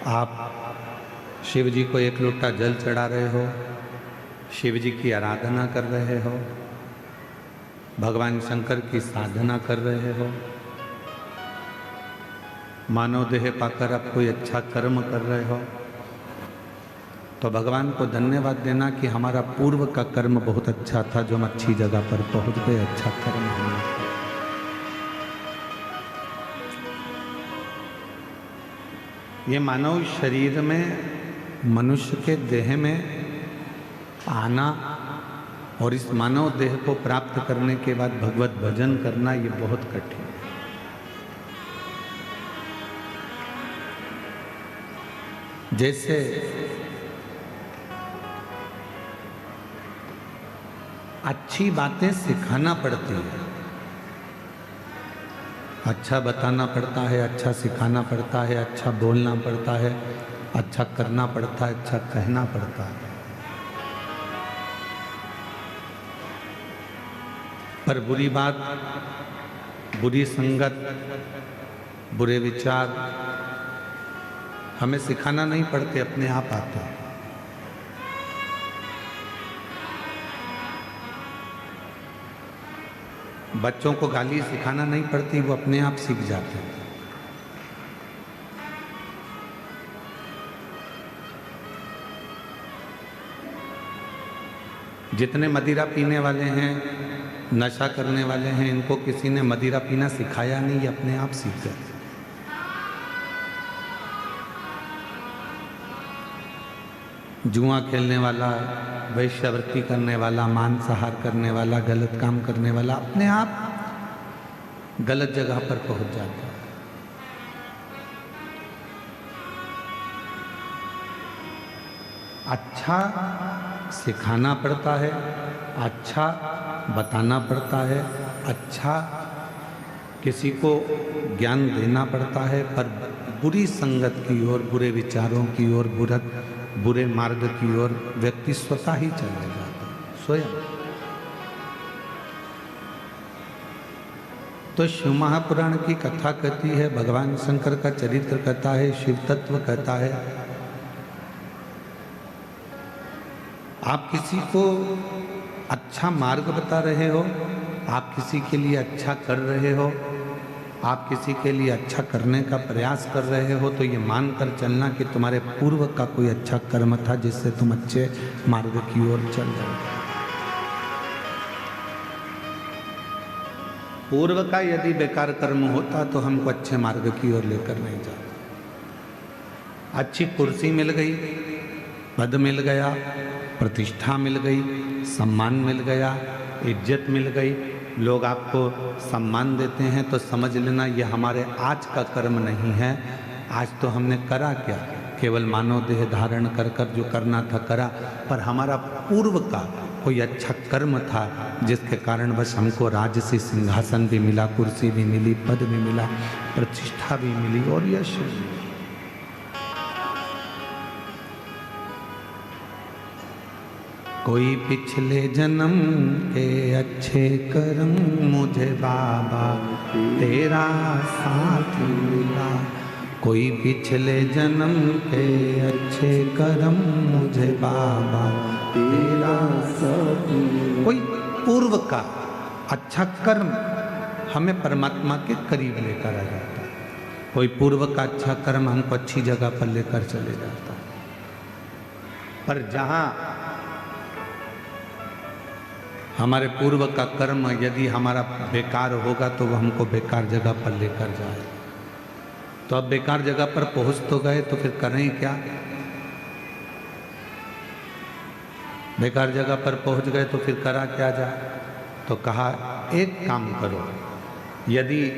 आप शिव जी को एक लोटा जल चढ़ा रहे हो, शिव जी की आराधना कर रहे हो, भगवान शंकर की साधना कर रहे हो, मानव देह पाकर आप कोई अच्छा कर्म कर रहे हो, तो भगवान को धन्यवाद देना कि हमारा पूर्व का कर्म बहुत अच्छा था, जो हम अच्छी जगह पर पहुंच गए, अच्छा कर्म हमने किया। ये मानव शरीर में, मनुष्य के देह में आना और इस मानव देह को प्राप्त करने के बाद भगवत भजन करना, ये बहुत कठिन है। जैसे अच्छी बातें सिखाना पड़ती है, अच्छा बताना पड़ता है, अच्छा सिखाना पड़ता है, अच्छा बोलना पड़ता है, अच्छा करना पड़ता है, अच्छा कहना पड़ता है। पर बुरी बात, बुरी संगत, बुरे विचार हमें सिखाना नहीं पड़ते, अपने आप आते हैं। बच्चों को गाली सिखाना नहीं पड़ती, वो अपने आप सीख जाते हैं। जितने मदिरा पीने वाले हैं, नशा करने वाले हैं, इनको किसी ने मदिरा पीना सिखाया नहीं, ये अपने आप सीख जाते। जुआ खेलने वाला, वैश्यावृत्ति करने वाला, मांसाहार करने वाला, गलत काम करने वाला अपने आप गलत जगह पर पहुंच जाता है। अच्छा सिखाना पड़ता है, अच्छा बताना पड़ता है, अच्छा किसी को ज्ञान देना पड़ता है, पर बुरी संगत की ओर, बुरे विचारों की ओर, बुरे मार्ग की ओर व्यक्ति स्वतः ही चला जाता है, स्वयं। तो शिव महापुराण की कथा कहती है, भगवान शंकर का चरित्र कहता है, शिव तत्व कहता है। आप किसी को अच्छा मार्ग बता रहे हो, आप किसी के लिए अच्छा कर रहे हो, आप किसी के लिए अच्छा करने का प्रयास कर रहे हो, तो ये मानकर चलना कि तुम्हारे पूर्व का कोई अच्छा कर्म था, जिससे तुम अच्छे मार्ग की ओर चल रहे हो। पूर्व का यदि बेकार कर्म होता तो हमको अच्छे मार्ग की ओर लेकर नहीं जाता। अच्छी कुर्सी मिल गई, पद मिल गया, प्रतिष्ठा मिल गई, सम्मान मिल गया, इज्जत मिल गई, लोग आपको सम्मान देते हैं, तो समझ लेना ये हमारे आज का कर्म नहीं है। आज तो हमने करा क्या, केवल मानव देह धारण कर कर जो करना था करा, पर हमारा पूर्व का कोई अच्छा कर्म था, जिसके कारण बस हमको राजसी सिंहासन भी मिला, कुर्सी भी मिली, पद भी मिला, प्रतिष्ठा भी मिली और यश भी मिला। कोई पिछले जन्म के अच्छे कर्म मुझे बाबा तेरा साथ मिला, कोई पिछले जन्म के अच्छे कर्म मुझे बाबा तेरा साथ मिला। कोई पूर्व का अच्छा कर्म हमें परमात्मा के करीब लेकर आ जाता है, कोई पूर्व का अच्छा कर्म हमको अच्छी जगह पर लेकर चले जाता है। पर जहाँ हमारे पूर्व का कर्म यदि हमारा बेकार होगा, तो वो हमको बेकार जगह पर लेकर जाए। तो अब बेकार जगह पर पहुंच तो गए, तो फिर करें क्या? बेकार जगह पर पहुंच गए तो फिर करा क्या जाए? तो कहा एक काम करो, यदि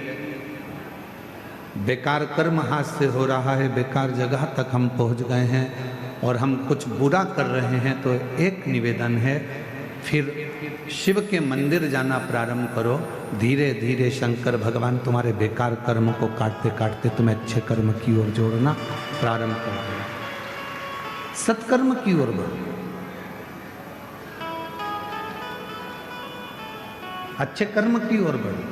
बेकार कर्म हाथ से हो रहा है, बेकार जगह तक हम पहुंच गए हैं और हम कुछ बुरा कर रहे हैं, तो एक निवेदन है, फिर शिव के मंदिर जाना प्रारंभ करो। धीरे धीरे शंकर भगवान तुम्हारे बेकार कर्म को काटते काटते तुम्हें अच्छे कर्म की ओर जोड़ना प्रारंभ कर देना, सत्कर्म की ओर बढ़ो, अच्छे कर्म की ओर बढ़ो।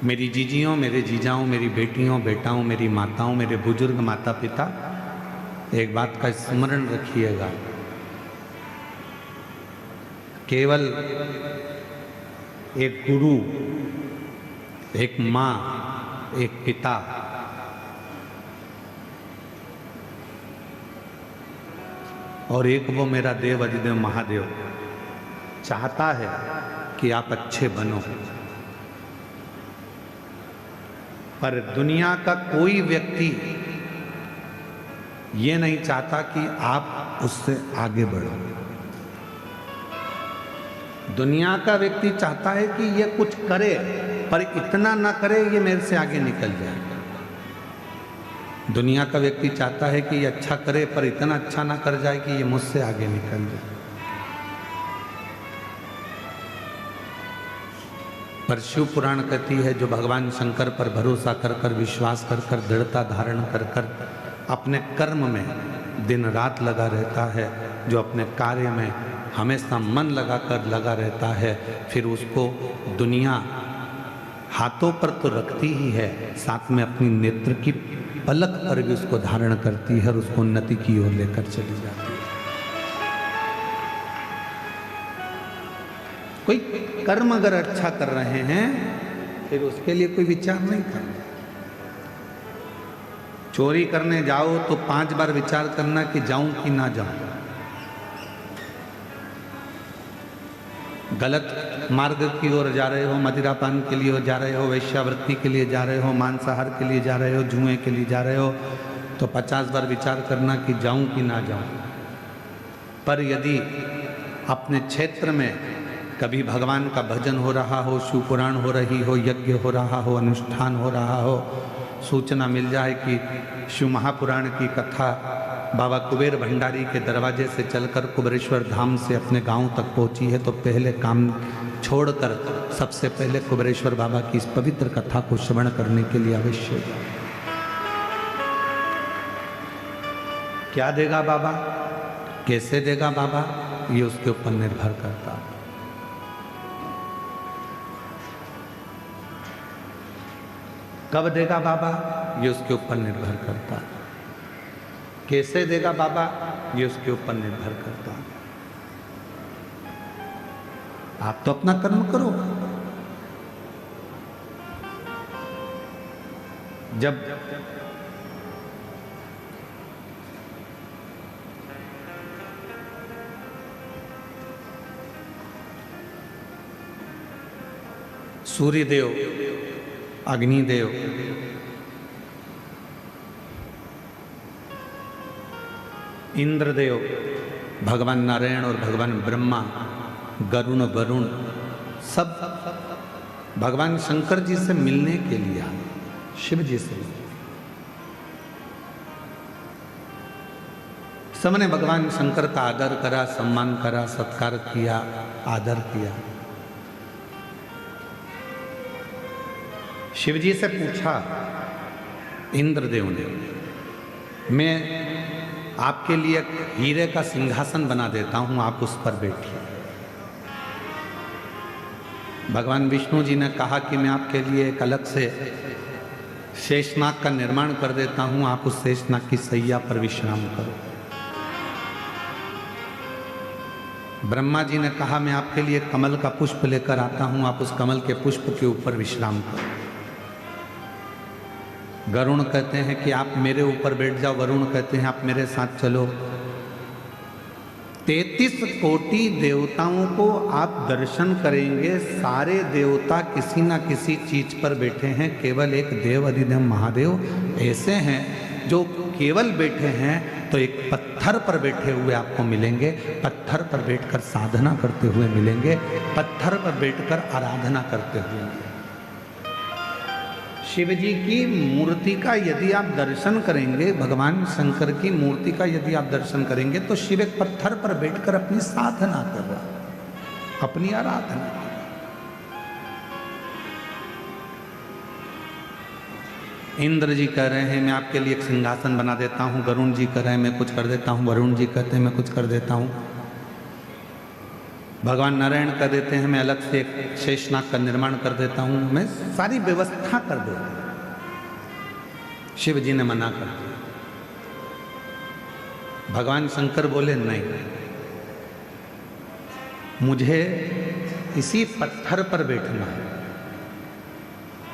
मेरी जीजियों, मेरे जीजाओं, मेरी बेटियों, बेटाओं, मेरी माताओं, मेरे बुजुर्ग माता पिता, एक बात का स्मरण रखिएगा, केवल एक गुरु, एक माँ, एक पिता और एक वो मेरा देव अधिदेव महादेव चाहता है कि आप अच्छे बनो। पर दुनिया का कोई व्यक्ति ये नहीं चाहता कि आप उससे आगे बढ़ो। दुनिया का व्यक्ति चाहता है कि ये कुछ करे पर इतना ना करे ये मेरे से आगे निकल जाए। दुनिया का व्यक्ति चाहता है कि ये अच्छा करे पर इतना अच्छा ना कर जाए कि ये मुझसे आगे निकल जाए। पर शिव पुराण कहती है, जो भगवान शंकर पर भरोसा कर कर, विश्वास कर कर, दृढ़ता धारण कर कर अपने कर्म में दिन रात लगा रहता है, जो अपने कार्य में हमेशा मन लगाकर लगा रहता है, फिर उसको दुनिया हाथों पर तो रखती ही है, साथ में अपनी नेत्र की पलक पर भी उसको धारण करती है और उसको उन्नति की ओर लेकर चली जाती है। कोई कर्म अगर अच्छा कर रहे हैं फिर उसके लिए कोई विचार नहीं करना। चोरी करने जाओ तो 5 बार विचार करना कि जाऊं कि ना जाऊं। गलत मार्ग की ओर जा रहे हो, मदिरापान के लिए जा रहे हो, वेश्यावृत्ति के लिए जा रहे हो, मांसाहार के लिए जा रहे हो, जुए के लिए जा रहे हो, तो 50 बार विचार करना कि जाऊं कि ना जाऊं। पर यदि अपने क्षेत्र में कभी भगवान का भजन हो रहा हो, शिव पुराण हो रही हो, यज्ञ हो रहा हो, अनुष्ठान हो रहा हो, सूचना मिल जाए कि शिव महापुराण की कथा बाबा कुबेर भंडारी के दरवाजे से चलकर कुबेरेश्वर धाम से अपने गांव तक पहुंची है, तो पहले काम छोड़कर सबसे पहले कुबेरेश्वर बाबा की इस पवित्र कथा को श्रवण करने के लिए अवश्य जाए। क्या देगा बाबा, कैसे देगा बाबा, ये उसके ऊपर निर्भर करता है। कब देगा बाबा, ये उसके ऊपर निर्भर करता है। कैसे देगा बाबा, ये उसके ऊपर निर्भर करता है। आप तो अपना कर्म करो। जब सूर्यदेव, अग्निदेव, इंद्रदेव, भगवान नारायण और भगवान ब्रह्मा, गरुण, वरुण सब भगवान शंकर जी से मिलने के लिए आए, शिव जी से। सबने भगवान शंकर का आदर करा, सम्मान करा, सत्कार किया, आदर किया। शिव जी से पूछा इंद्रदेव ने, मैं आपके लिए हीरे का सिंहासन बना देता हूं, आप उस पर बैठिए। भगवान विष्णु जी ने कहा कि मैं आपके लिए एक अलग से शेषनाग का निर्माण कर देता हूं, आप उस शेषनाग की सैया पर विश्राम करो। ब्रह्मा जी ने कहा मैं आपके लिए कमल का पुष्प लेकर आता हूं, आप उस कमल के पुष्प के ऊपर विश्राम करो। गरुण कहते हैं कि आप मेरे ऊपर बैठ जाओ, वरुण कहते हैं आप मेरे साथ चलो। 33 कोटि देवताओं को आप दर्शन करेंगे, सारे देवता किसी ना किसी चीज पर बैठे हैं, केवल एक देव अधिदेव महादेव ऐसे हैं जो केवल बैठे हैं तो एक पत्थर पर बैठे हुए आपको मिलेंगे, पत्थर पर बैठकर साधना करते हुए मिलेंगे, पत्थर पर बैठकर आराधना करते हुए मिलेंगे। शिव जी की मूर्ति का यदि आप दर्शन करेंगे, भगवान शंकर की मूर्ति का यदि आप दर्शन करेंगे, तो शिव एक पत्थर पर बैठकर अपनी साधना कर रहा, अपनी आराधना। इंद्र जी कह रहे हैं मैं आपके लिए एक सिंहासन बना देता हूं, वरुण जी कह रहे हैं मैं कुछ कर देता हूं, वरुण जी कहते हैं मैं कुछ कर देता हूं। भगवान नारायण कर देते हैं मैं अलग से एक शेषनाग का निर्माण कर देता हूं, मैं सारी व्यवस्था कर देता हूं। शिव जी ने मना कर दिया। भगवान शंकर बोले नहीं, मुझे इसी पत्थर पर बैठना है,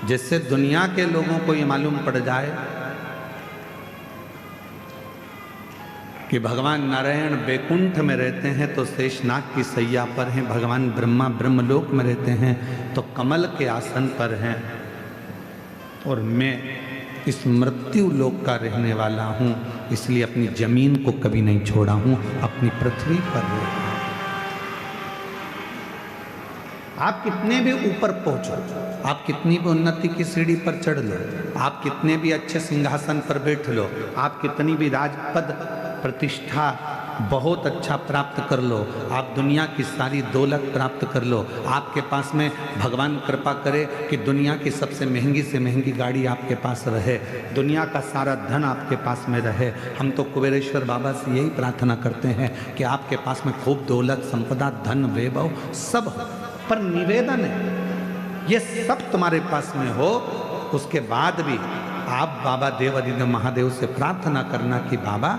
जिससे दुनिया के लोगों को ये मालूम पड़ जाए कि भगवान नारायण बैकुंठ में रहते हैं तो शेषनाग की सैया पर हैं, भगवान ब्रह्मा ब्रह्मलोक में रहते हैं तो कमल के आसन पर हैं, और मैं इस मृत्यु लोक का रहने वाला हूँ, इसलिए अपनी जमीन को कभी नहीं छोड़ा हूँ, अपनी पृथ्वी पर रहता हूँ। आप कितने भी ऊपर पहुंचो, आप कितनी भी उन्नति की सीढ़ी पर चढ़ लो, आप कितने भी अच्छे सिंहासन पर बैठ लो, आप कितनी भी राजपद प्रतिष्ठा बहुत अच्छा प्राप्त कर लो, आप दुनिया की सारी दौलत प्राप्त कर लो, आपके पास में भगवान कृपा करे कि दुनिया की सबसे महंगी से महंगी गाड़ी आपके पास रहे, दुनिया का सारा धन आपके पास में रहे। हम तो कुबेरेश्वर बाबा से यही प्रार्थना करते हैं कि आपके पास में खूब दौलत संपदा धन वैभव सब हो, पर निवेदन है ये सब तुम्हारे पास में हो, उसके बाद भी आप बाबा देवादिदेव महादेव से प्रार्थना करना कि बाबा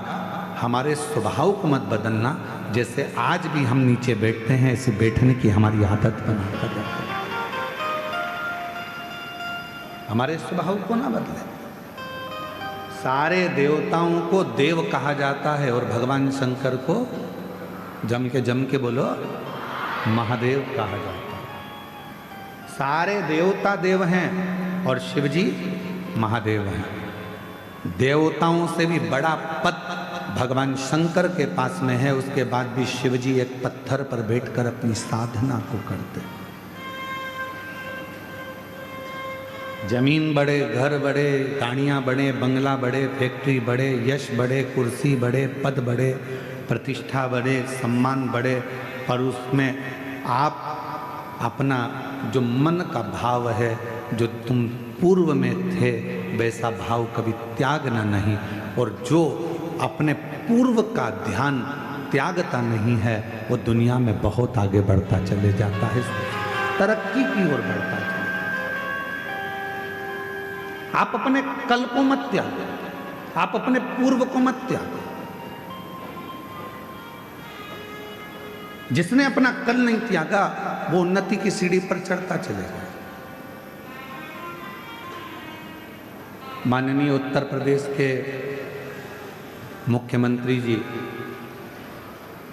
हमारे स्वभाव को मत बदलना, जैसे आज भी हम नीचे बैठते हैं ऐसे बैठने की हमारी आदत बना कर रखें, हमारे स्वभाव को ना बदले। सारे देवताओं को देव कहा जाता है और भगवान शंकर को जम के बोलो महादेव कहा जाता है। सारे देवता देव हैं और शिव जी महादेव हैं। देवताओं से भी बड़ा पद भगवान शंकर के पास में है, उसके बाद भी शिव जी एक पत्थर पर बैठकर अपनी साधना को करते। जमीन बढ़े, घर बढ़े, गाड़ियां बढ़े, बंगला बढ़े, फैक्ट्री बढ़े, यश बढ़े, कुर्सी बढ़े, पद बढ़े, प्रतिष्ठा बढ़े, सम्मान बढ़े, पर उसमें आप अपना जो मन का भाव है, जो तुम पूर्व में थे वैसा भाव कभी त्यागना नहीं, और जो अपने पूर्व का ध्यान त्यागता नहीं है वो दुनिया में बहुत आगे बढ़ता चले जाता है, तरक्की की ओर बढ़ता चले। आप अपने कल को मत त्यागो, आप अपने पूर्व को मत त्यागो। जिसने अपना कल नहीं त्यागा वो उन्नति की सीढ़ी पर चढ़ता चलेगा। माननीय उत्तर प्रदेश के मुख्यमंत्री जी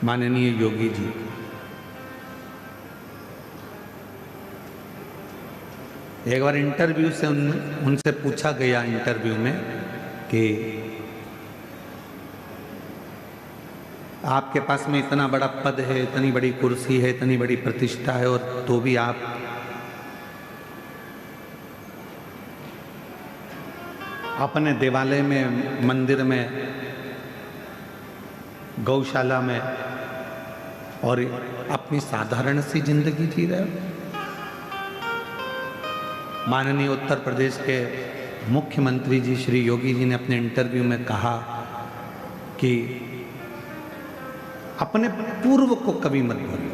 माननीय योगी जी, एक बार इंटरव्यू से उनसे पूछा गया इंटरव्यू में कि आपके पास में इतना बड़ा पद है, इतनी बड़ी कुर्सी है, इतनी बड़ी प्रतिष्ठा है, और तो भी आप अपने देवालय में, मंदिर में, गौशाला में और अपनी साधारण सी जिंदगी जी रहे हो। माननीय उत्तर प्रदेश के मुख्यमंत्री जी श्री योगी जी ने अपने इंटरव्यू में कहा कि अपने पूर्व को कभी मत भूलो,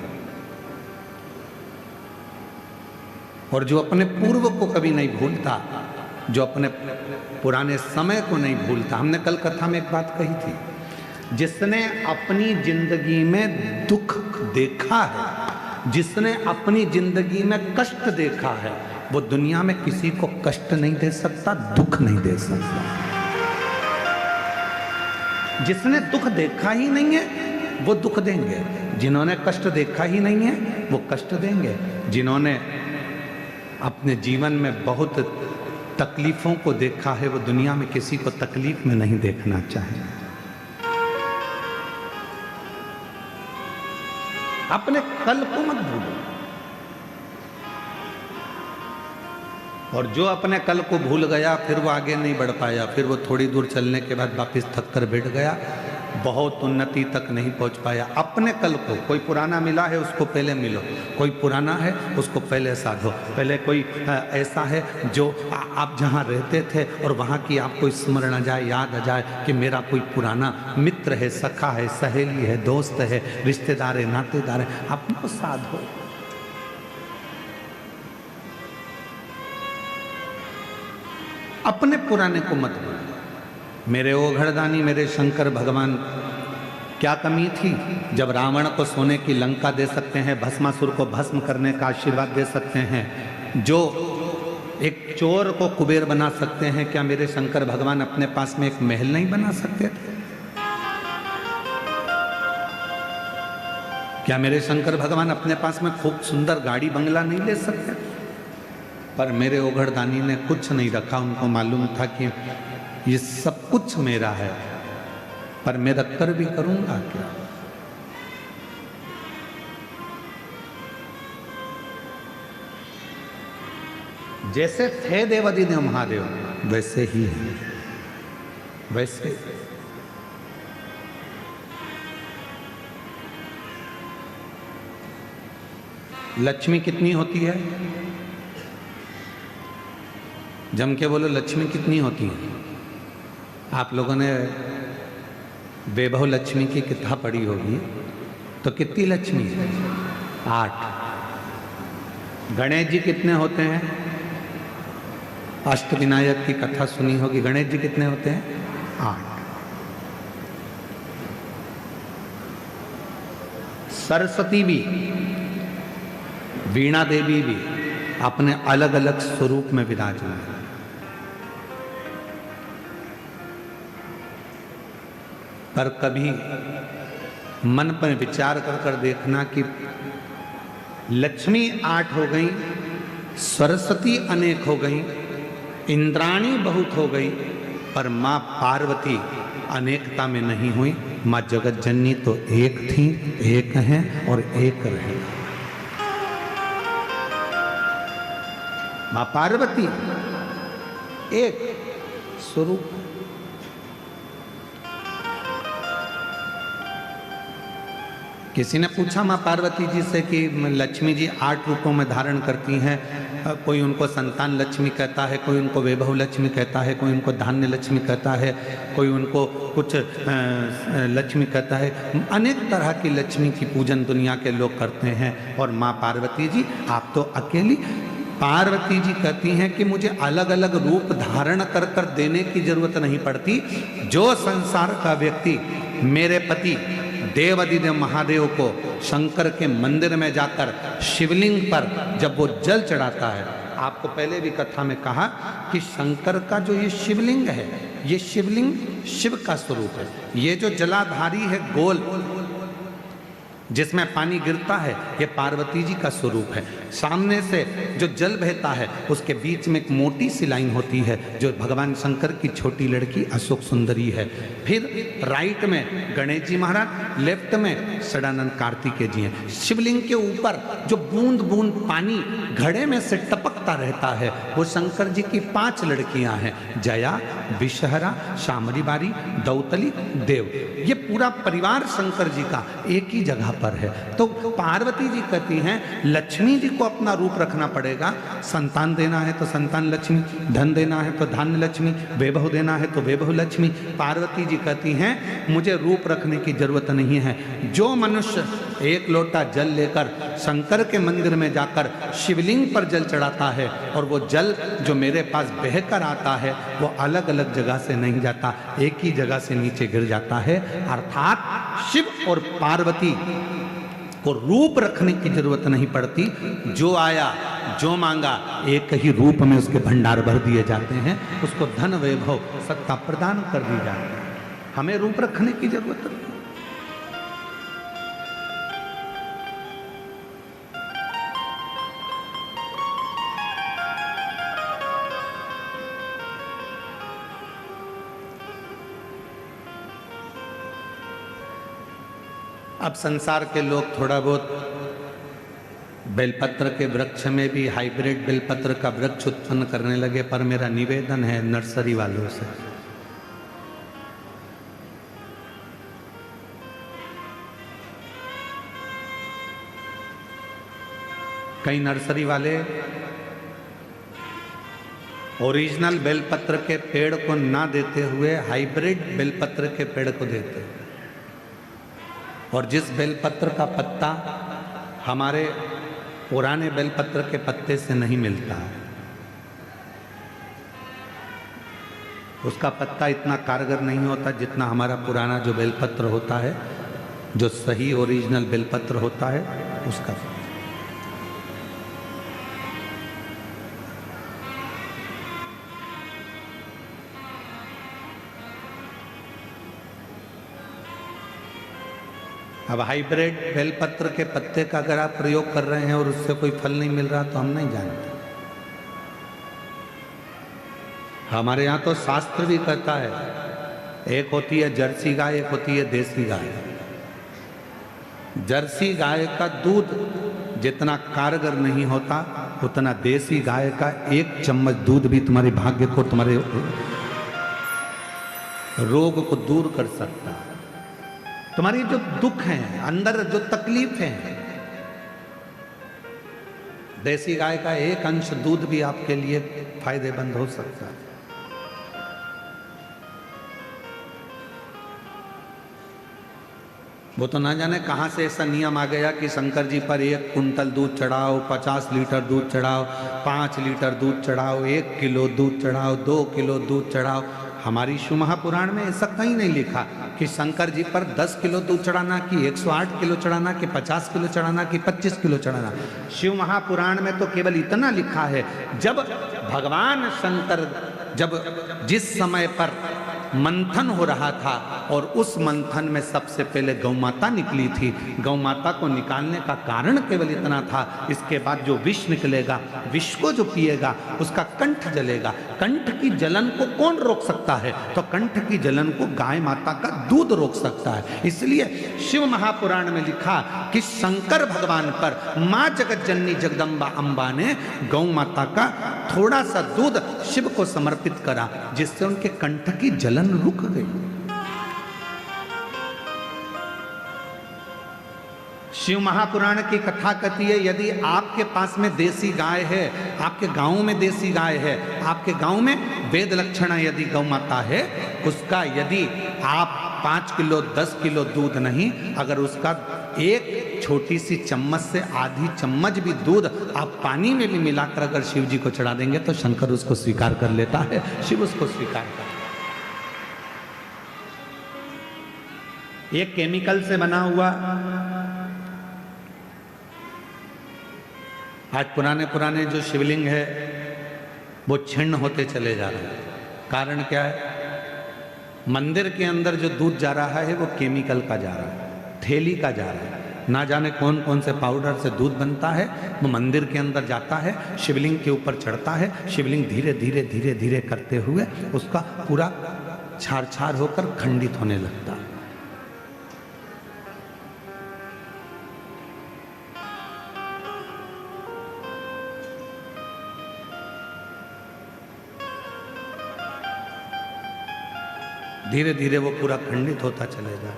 और जो अपने पूर्व को कभी नहीं भूलता, जो अपने पुराने समय को नहीं भूलता। हमने कल कथा में एक बात कही थी, जिसने अपनी जिंदगी में दुख देखा है, जिसने अपनी जिंदगी में कष्ट देखा है, वो दुनिया में किसी को कष्ट नहीं दे सकता, दुख नहीं दे सकता। जिसने दुख देखा ही नहीं है वो दुख देंगे, जिन्होंने कष्ट देखा ही नहीं है वो कष्ट देंगे, जिन्होंने अपने जीवन में बहुत तकलीफों को देखा है वो दुनिया में किसी को तकलीफ में नहीं देखना चाहे। अपने कल को मत भूलो, और जो अपने कल को भूल गया फिर वो आगे नहीं बढ़ पाया, फिर वो थोड़ी दूर चलने के बाद वापस थक कर बैठ गया, बहुत उन्नति तक नहीं पहुंच पाया। अपने कल को, कोई पुराना मिला है उसको पहले मिलो, कोई पुराना है उसको पहले साधो। पहले कोई ऐसा है जो आप जहाँ रहते थे और वहाँ की आपको स्मरण आ जाए, याद आ जाए कि मेरा कोई पुराना मित्र है, सखा है, सहेली है, दोस्त है, रिश्तेदार है, नातेदार है, अपने साधो। अपने पुराने को मत भूलो। मेरे ओघड़दानी, मेरे शंकर भगवान, क्या कमी थी जब रावण को सोने की लंका दे सकते हैं, भस्मासुर को भस्म करने का आशीर्वाद दे सकते हैं, जो एक चोर को कुबेर बना सकते हैं, क्या मेरे शंकर भगवान अपने पास में एक महल नहीं बना सकते थे? क्या मेरे शंकर भगवान अपने पास में खूब सुंदर गाड़ी बंगला नहीं ले सकते? पर मेरे ओघड़दानी ने कुछ नहीं रखा। उनको मालूम था कि ये सब कुछ मेरा है, पर मैं रखकर भी करूंगा क्या? जैसे थे देवादिदेव महादेव वैसे ही है, वैसे। लक्ष्मी कितनी होती है? जम के बोलो, लक्ष्मी कितनी होती है? आप लोगों ने वैभव लक्ष्मी की किताब पढ़ी होगी, तो कितनी लक्ष्मी है? 8। गणेश जी कितने होते हैं? अष्टविनायक की कथा सुनी होगी, गणेश जी कितने होते हैं? 8। सरस्वती भी, वीणा देवी भी अपने अलग अलग स्वरूप में विराजमान है। पर कभी मन पर विचार कर कर देखना कि लक्ष्मी 8 हो गई, सरस्वती अनेक हो गई, इंद्राणी बहुत हो गई, पर माँ पार्वती अनेकता में नहीं हुई। माँ जगत जननी तो एक थी, एक है और एक रहेगी। माँ पार्वती एक स्वरूप। किसी ने पूछा माँ पार्वती जी से कि लक्ष्मी जी 8 रूपों में धारण करती हैं, कोई उनको संतान लक्ष्मी कहता है, कोई उनको वैभव लक्ष्मी कहता है, कोई उनको धान्य लक्ष्मी कहता है, कोई उनको कुछ लक्ष्मी कहता है। अनेक तरह की लक्ष्मी की पूजन दुनिया के लोग करते हैं। और माँ पार्वती जी आप तो अकेली। पार्वती जी कहती हैं कि मुझे अलग अलग रूप धारण कर कर देने की जरूरत नहीं पड़ती। जो संसार का व्यक्ति मेरे पति देवादिदेव महादेव को शंकर के मंदिर में जाकर शिवलिंग पर जब वो जल चढ़ाता है, आपको पहले भी कथा में कहा कि शंकर का जो ये शिवलिंग है, ये शिवलिंग शिव का स्वरूप है। ये जो जलाधारी है गोल जिसमें पानी गिरता है, ये पार्वती जी का स्वरूप है। सामने से जो जल बहता है उसके बीच में एक मोटी सी लाइन होती है जो भगवान शंकर की छोटी लड़की अशोक सुंदरी है। फिर राइट में गणेश जी महाराज, लेफ्ट में सदानंद कार्तिकेय जी हैं। शिवलिंग के ऊपर जो बूंद बूंद पानी घड़े में से टपकता रहता है वो शंकर जी की 5 लड़कियां हैं, जया, विषहरा, शामरी बारी, दौतली, देव। ये पूरा परिवार शंकर जी का एक ही जगह पर है। तो पार्वती जी कहती हैं लक्ष्मी जी को अपना रूप रखना पड़ेगा। संतान देना है तो संतान लक्ष्मी, धन देना है तो धान्य लक्ष्मी, वैभव देना है तो वैभव लक्ष्मी। पार्वती जी कहती हैं मुझे रूप रखने की जरूरत नहीं है। जो मनुष्य एक लोटा जल लेकर शंकर के मंदिर में जाकर शिवलिंग पर जल चढ़ाता है और वो जल जो मेरे पास बहकर आता है वो अलग अलग जगह से नहीं जाता, एक ही जगह से नीचे गिर जाता है। अर्थात शिव और पार्वती को रूप रखने की जरूरत नहीं पड़ती। जो आया जो मांगा एक ही रूप में उसके भंडार भर दिए जाते हैं, उसको धन वैभव सत्ता प्रदान कर दी जाती है। हमें रूप रखने की जरूरत नहीं। अब संसार के लोग थोड़ा बहुत बेलपत्र के वृक्ष में भी हाइब्रिड बेलपत्र का वृक्ष उत्पन्न करने लगे। पर मेरा निवेदन है नर्सरी वालों से, कई नर्सरी वाले ओरिजिनल बेलपत्र के पेड़ को ना देते हुए हाइब्रिड बेलपत्र के पेड़ को देते हैं। और जिस बेलपत्र का पत्ता हमारे पुराने बेलपत्र के पत्ते से नहीं मिलता है, उसका पत्ता इतना कारगर नहीं होता जितना हमारा पुराना जो बेलपत्र होता है, जो सही ओरिजिनल बेलपत्र होता है उसका। अब हाइब्रिड बेलपत्र के पत्ते का अगर आप प्रयोग कर रहे हैं और उससे कोई फल नहीं मिल रहा तो हम नहीं जानते। हमारे यहाँ तो शास्त्र भी कहता है, एक होती है जर्सी गाय, एक होती है देसी गाय। जर्सी गाय का दूध जितना कारगर नहीं होता उतना देसी गाय का 1 चम्मच दूध भी तुम्हारे भाग्य को, तुम्हारे रोग को दूर कर सकता है। तुम्हारी जो दुख हैं, अंदर जो तकलीफ है, देसी गाय का 1 अंश दूध भी आपके लिए फायदेमंद हो सकता है। वो तो ना जाने कहां से ऐसा नियम आ गया कि शंकर जी पर 1 कुंतल दूध चढ़ाओ, 50 लीटर दूध चढ़ाओ, 5 लीटर दूध चढ़ाओ, 1 किलो दूध चढ़ाओ, 2 किलो दूध चढ़ाओ। हमारी शिव महापुराण में ऐसा कहीं नहीं लिखा कि शंकर जी पर 10 किलो दूध चढ़ाना, कि 108 किलो चढ़ाना, कि 50 किलो चढ़ाना, कि 25 किलो चढ़ाना। शिव महापुराण में तो केवल इतना लिखा है, जब भगवान शंकर जिस समय पर मंथन हो रहा था और उस मंथन में सबसे पहले गौमाता निकली थी, गौमाता को निकालने का कारण केवल इतना था। इसके बाद जो विष निकलेगा, विष को जो पिएगा उसका कंठ जलेगा। कंठ की जलन को कौन रोक सकता है? तो कंठ की जलन को गाय माता का दूध रोक सकता है। इसलिए शिव महापुराण में लिखा कि शंकर भगवान पर माँ जगत जननी जगदम्बा अम्बा ने गौ माता का थोड़ा सा दूध शिव को समर्पित करा, जिससे उनके कंठ की जलन रुक गई। शिव महापुराण की कथा कहती है, यदि आपके पास में देसी गाय है, आपके गांव में देसी गाय है, आपके गांव में वेद लक्षणा यदि गौ माता है, उसका यदि आप 5 किलो 10 किलो दूध नहीं, अगर उसका 1 छोटी सी चम्मच से आधी चम्मच भी दूध आप पानी में भी मिलाकर अगर शिव जी को चढ़ा देंगे तो शंकर उसको स्वीकार कर लेता है, शिव उसको स्वीकार करता है। ये केमिकल से बना हुआ, आज पुराने जो शिवलिंग है वो छिन्न होते चले जा रहे हैं। कारण क्या है? मंदिर के अंदर जो दूध जा रहा है वो केमिकल का जा रहा है, थैली का जा रहा है। ना जाने कौन कौन से पाउडर से दूध बनता है, वो मंदिर के अंदर जाता है, शिवलिंग के ऊपर चढ़ता है। शिवलिंग धीरे धीरे धीरे धीरे करते हुए उसका पूरा छार छार होकर खंडित होने लगता है। धीरे धीरे वो पूरा खंडित होता चलेगा।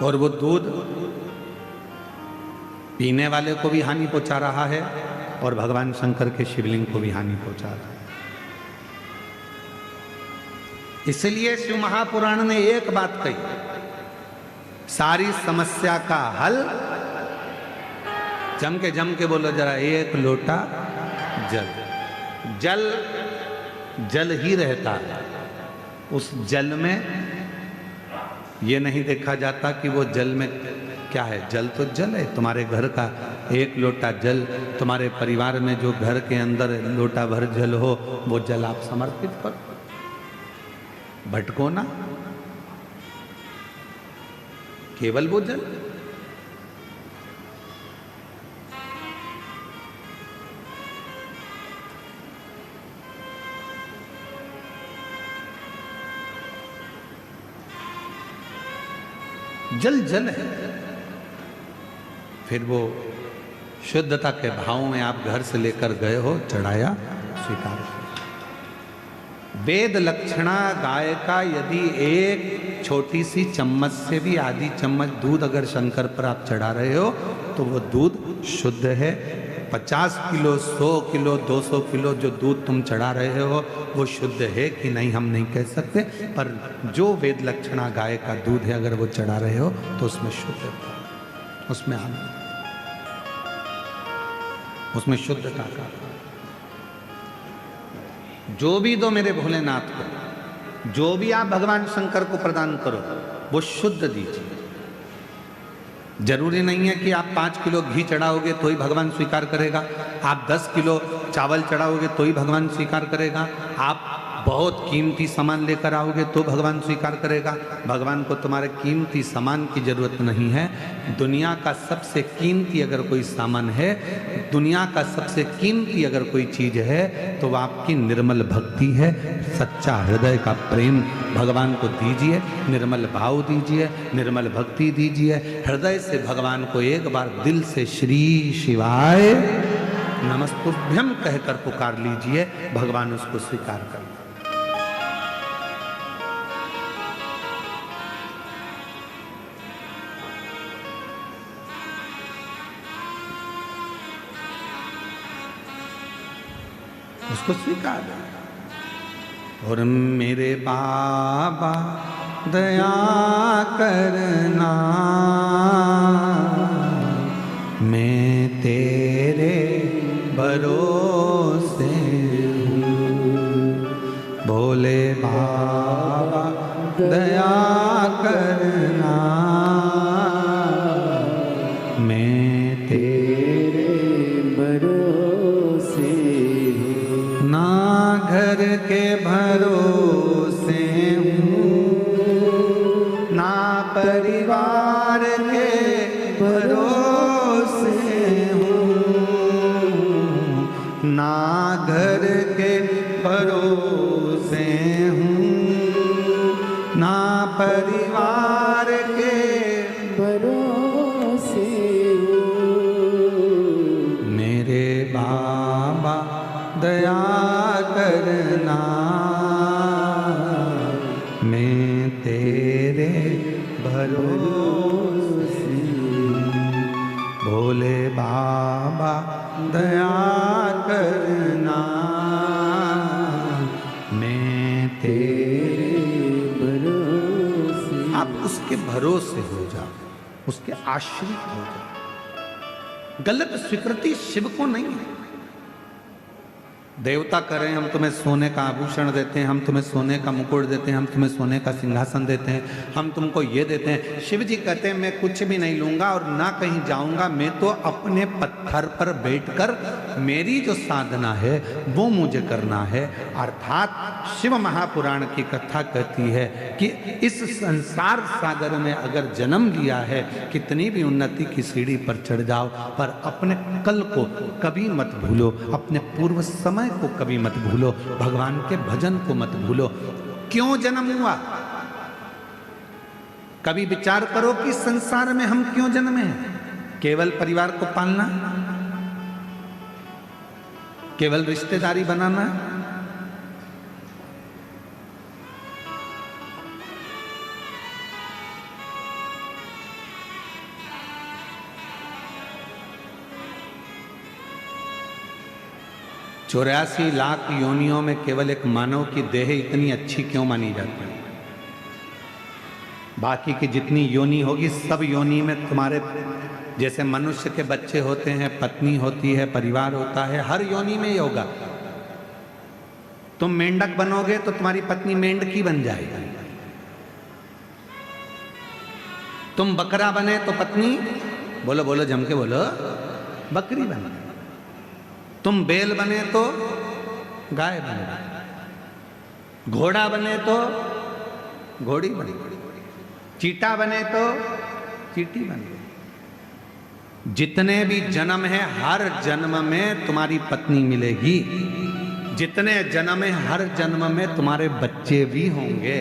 और वो दूध पीने वाले को भी हानि पहुंचा रहा है और भगवान शंकर के शिवलिंग को भी हानि पहुंचा रहा है। इसलिए शिव महापुराण ने एक बात कही, सारी समस्या का हल, जम के बोलो जरा, 1 लोटा जल। जल जल ही रहता है, उस जल में ये नहीं देखा जाता कि वो जल में क्या है। जल तो जल है, तुम्हारे घर का 1 लोटा जल, तुम्हारे परिवार में जो घर के अंदर लोटा भर जल हो, वो जल आप समर्पित करो, भटको ना, केवल वो जल। जल जल है। फिर वो शुद्धता के भाव में आप घर से लेकर गए हो, चढ़ाया, स्वीकार किया। वेद लक्षणा गाय का यदि एक छोटी सी चम्मच से भी आधी चम्मच दूध अगर शंकर पर आप चढ़ा रहे हो तो वो दूध शुद्ध है। 50 किलो, 100 किलो, 200 किलो जो दूध तुम चढ़ा रहे हो वो शुद्ध है कि नहीं हम नहीं कह सकते, पर जो वेद लक्षणा गाय का दूध है अगर वो चढ़ा रहे हो तो उसमें शुद्ध, उसमें आनंद, उसमें शुद्धता का। जो भी दो मेरे भोलेनाथ को, जो भी आप भगवान शंकर को प्रदान करो वो शुद्ध दीजिए। जरूरी नहीं है कि आप 5 किलो घी चढ़ाओगे तो ही भगवान स्वीकार करेगा, आप 10 किलो चावल चढ़ाओगे तो ही भगवान स्वीकार करेगा, आप बहुत कीमती सामान लेकर आओगे तो भगवान स्वीकार करेगा। भगवान को तुम्हारे कीमती सामान की जरूरत नहीं है। दुनिया का सबसे कीमती अगर कोई सामान है, दुनिया का सबसे कीमती अगर कोई चीज है तो वह आपकी निर्मल भक्ति है। सच्चा हृदय का प्रेम भगवान को दीजिए, निर्मल भाव दीजिए, निर्मल भक्ति दीजिए। हृदय से भगवान को एक बार दिल से श्री शिवाय नमस्तुभ्यम कहकर पुकार लीजिए, भगवान उसको स्वीकार कर। उसको स्वीकार है। और मेरे बाबा दया करना, मैं तेरे भरोसे हूँ। भोले बाबा दया करना, मैं तेरे भरोसे हूँ। ना घर के भरोसे हूँ, ना परिवार के भरोसे हूँ, ना घर के भरोसे हूँ, ना परिवार के भरोसे हूँ। मेरे बाबा दया करना, मैं तेरे भरोसे। भोले बाबा दया करना, मैं तेरे भरोसे। आप उसके भरोसे हो जाओ, उसके आश्रित हो जाओ। गलत स्वीकृति शिव को नहीं है। देवता करें हम तुम्हें सोने का आभूषण देते हैं, हम तुम्हें सोने का मुकुट देते हैं, हम तुम्हें सोने का सिंहासन देते हैं, हम तुमको ये देते हैं। शिव जी कहते हैं मैं कुछ भी नहीं लूंगा और ना कहीं जाऊंगा, मैं तो अपने पत्थर पर बैठकर मेरी जो साधना है वो मुझे करना है। अर्थात शिव महापुराण की कथा कहती है कि इस संसार सागर में अगर जन्म लिया है, कितनी भी उन्नति की सीढ़ी पर चढ़ जाओ, पर अपने कल को कभी मत भूलो, अपने पूर्व समय को कभी मत भूलो, भगवान के भजन को मत भूलो। क्यों जन्म हुआ? कभी विचार करो कि संसार में हम क्यों जन्मे हैं? केवल परिवार को पालना, केवल रिश्तेदारी बनाना, 84 लाख योनियों में केवल एक मानव की देह इतनी अच्छी क्यों मानी जाती है? बाकी की जितनी योनि होगी सब योनि में तुम्हारे जैसे मनुष्य के बच्चे होते हैं, पत्नी होती है, परिवार होता है, हर योनि में ही होगा। तुम मेंढक बनोगे तो तुम्हारी पत्नी मेंढकी बन जाएगी। तुम बकरा बने तो पत्नी, बोलो बोलो जम के बोलो, बकरी बने। तुम बैल बने तो गाय बने, घोड़ा बने तो घोड़ी बने, चीटा बने तो चीटी बने। जितने भी जन्म है हर जन्म में तुम्हारी पत्नी मिलेगी, जितने जन्म है हर जन्म में तुम्हारे बच्चे भी होंगे।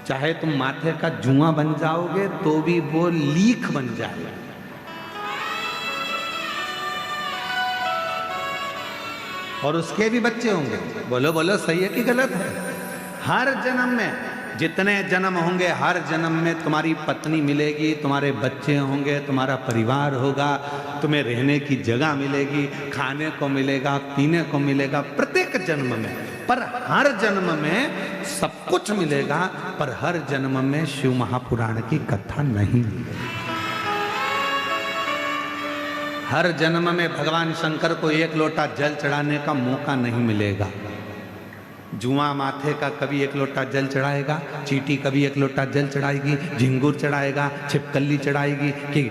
चाहे तुम माथे का जुआ बन जाओगे तो भी वो लीख बन जाएगा। और उसके भी बच्चे होंगे। बोलो बोलो, सही है कि गलत है? हर जन्म में जितने जन्म होंगे, हर जन्म में तुम्हारी पत्नी मिलेगी, तुम्हारे बच्चे होंगे, तुम्हारा परिवार होगा, तुम्हें रहने की जगह मिलेगी, खाने को मिलेगा, पीने को मिलेगा, प्रत्येक जन्म में। पर हर जन्म में सब कुछ मिलेगा, पर हर जन्म में शिव महापुराण की कथा नहीं मिलेगी। हर जन्म में भगवान शंकर को एक लोटा जल चढ़ाने का मौका नहीं मिलेगा। जुआ माथे का कभी एक लोटा जल चढ़ाएगा, चींटी कभी एक लोटा जल चढ़ाएगी, झिंगुर चढ़ाएगा, छिपकली चढ़ाएगी, कि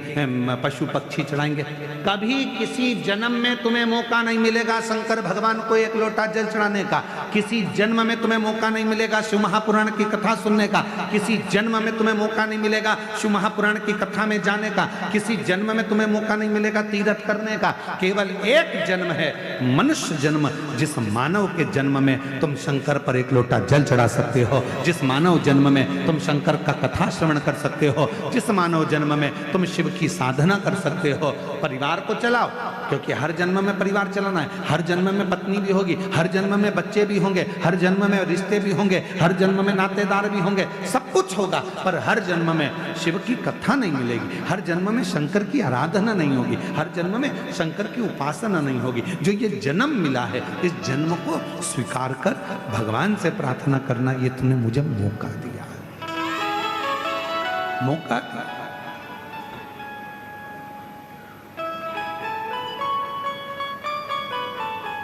पशु पक्षी चढ़ाएंगे। कभी किसी जन्म में तुम्हें मौका नहीं मिलेगा शंकर भगवान को एक लोटा जल चढ़ाने का। किसी जन्म में तुम्हें मौका नहीं मिलेगा शिव महापुराण की कथा सुनने का। किसी जन्म में तुम्हें मौका नहीं मिलेगा शिव महापुराण की कथा में जाने का। किसी जन्म में तुम्हें मौका नहीं मिलेगा तीर्थ करने का। केवल एक जन्म है, मनुष्य जन्म, जिस मानव के जन्म में तुम शंकर पर एक लोटा जल चढ़ा सकते हो, जिस मानव जन्म में तुम शंकर का कथा श्रवण कर सकते हो, जिस मानव जन्म में तुम शिव की साधना कर सकते हो। परिवार को चलाओ, क्योंकि हर जन्म में परिवार चलाना है। हर जन्म में पत्नी भी होगी, हर जन्म में बच्चे भी होंगे, हर जन्म में रिश्ते भी होंगे, हर जन्म में नातेदार भी होंगे, सब कुछ होगा। पर हर जन्म में शिव की कथा नहीं मिलेगी, हर जन्म में शंकर की आराधना नहीं होगी, हर जन्म में शंकर की उपासना नहीं होगी। जो ये जन्म मिला है, इस जन्म को स्वीकार कर भगवान से प्रार्थना करना, ये तूने मुझे मौका दिया है, मौका।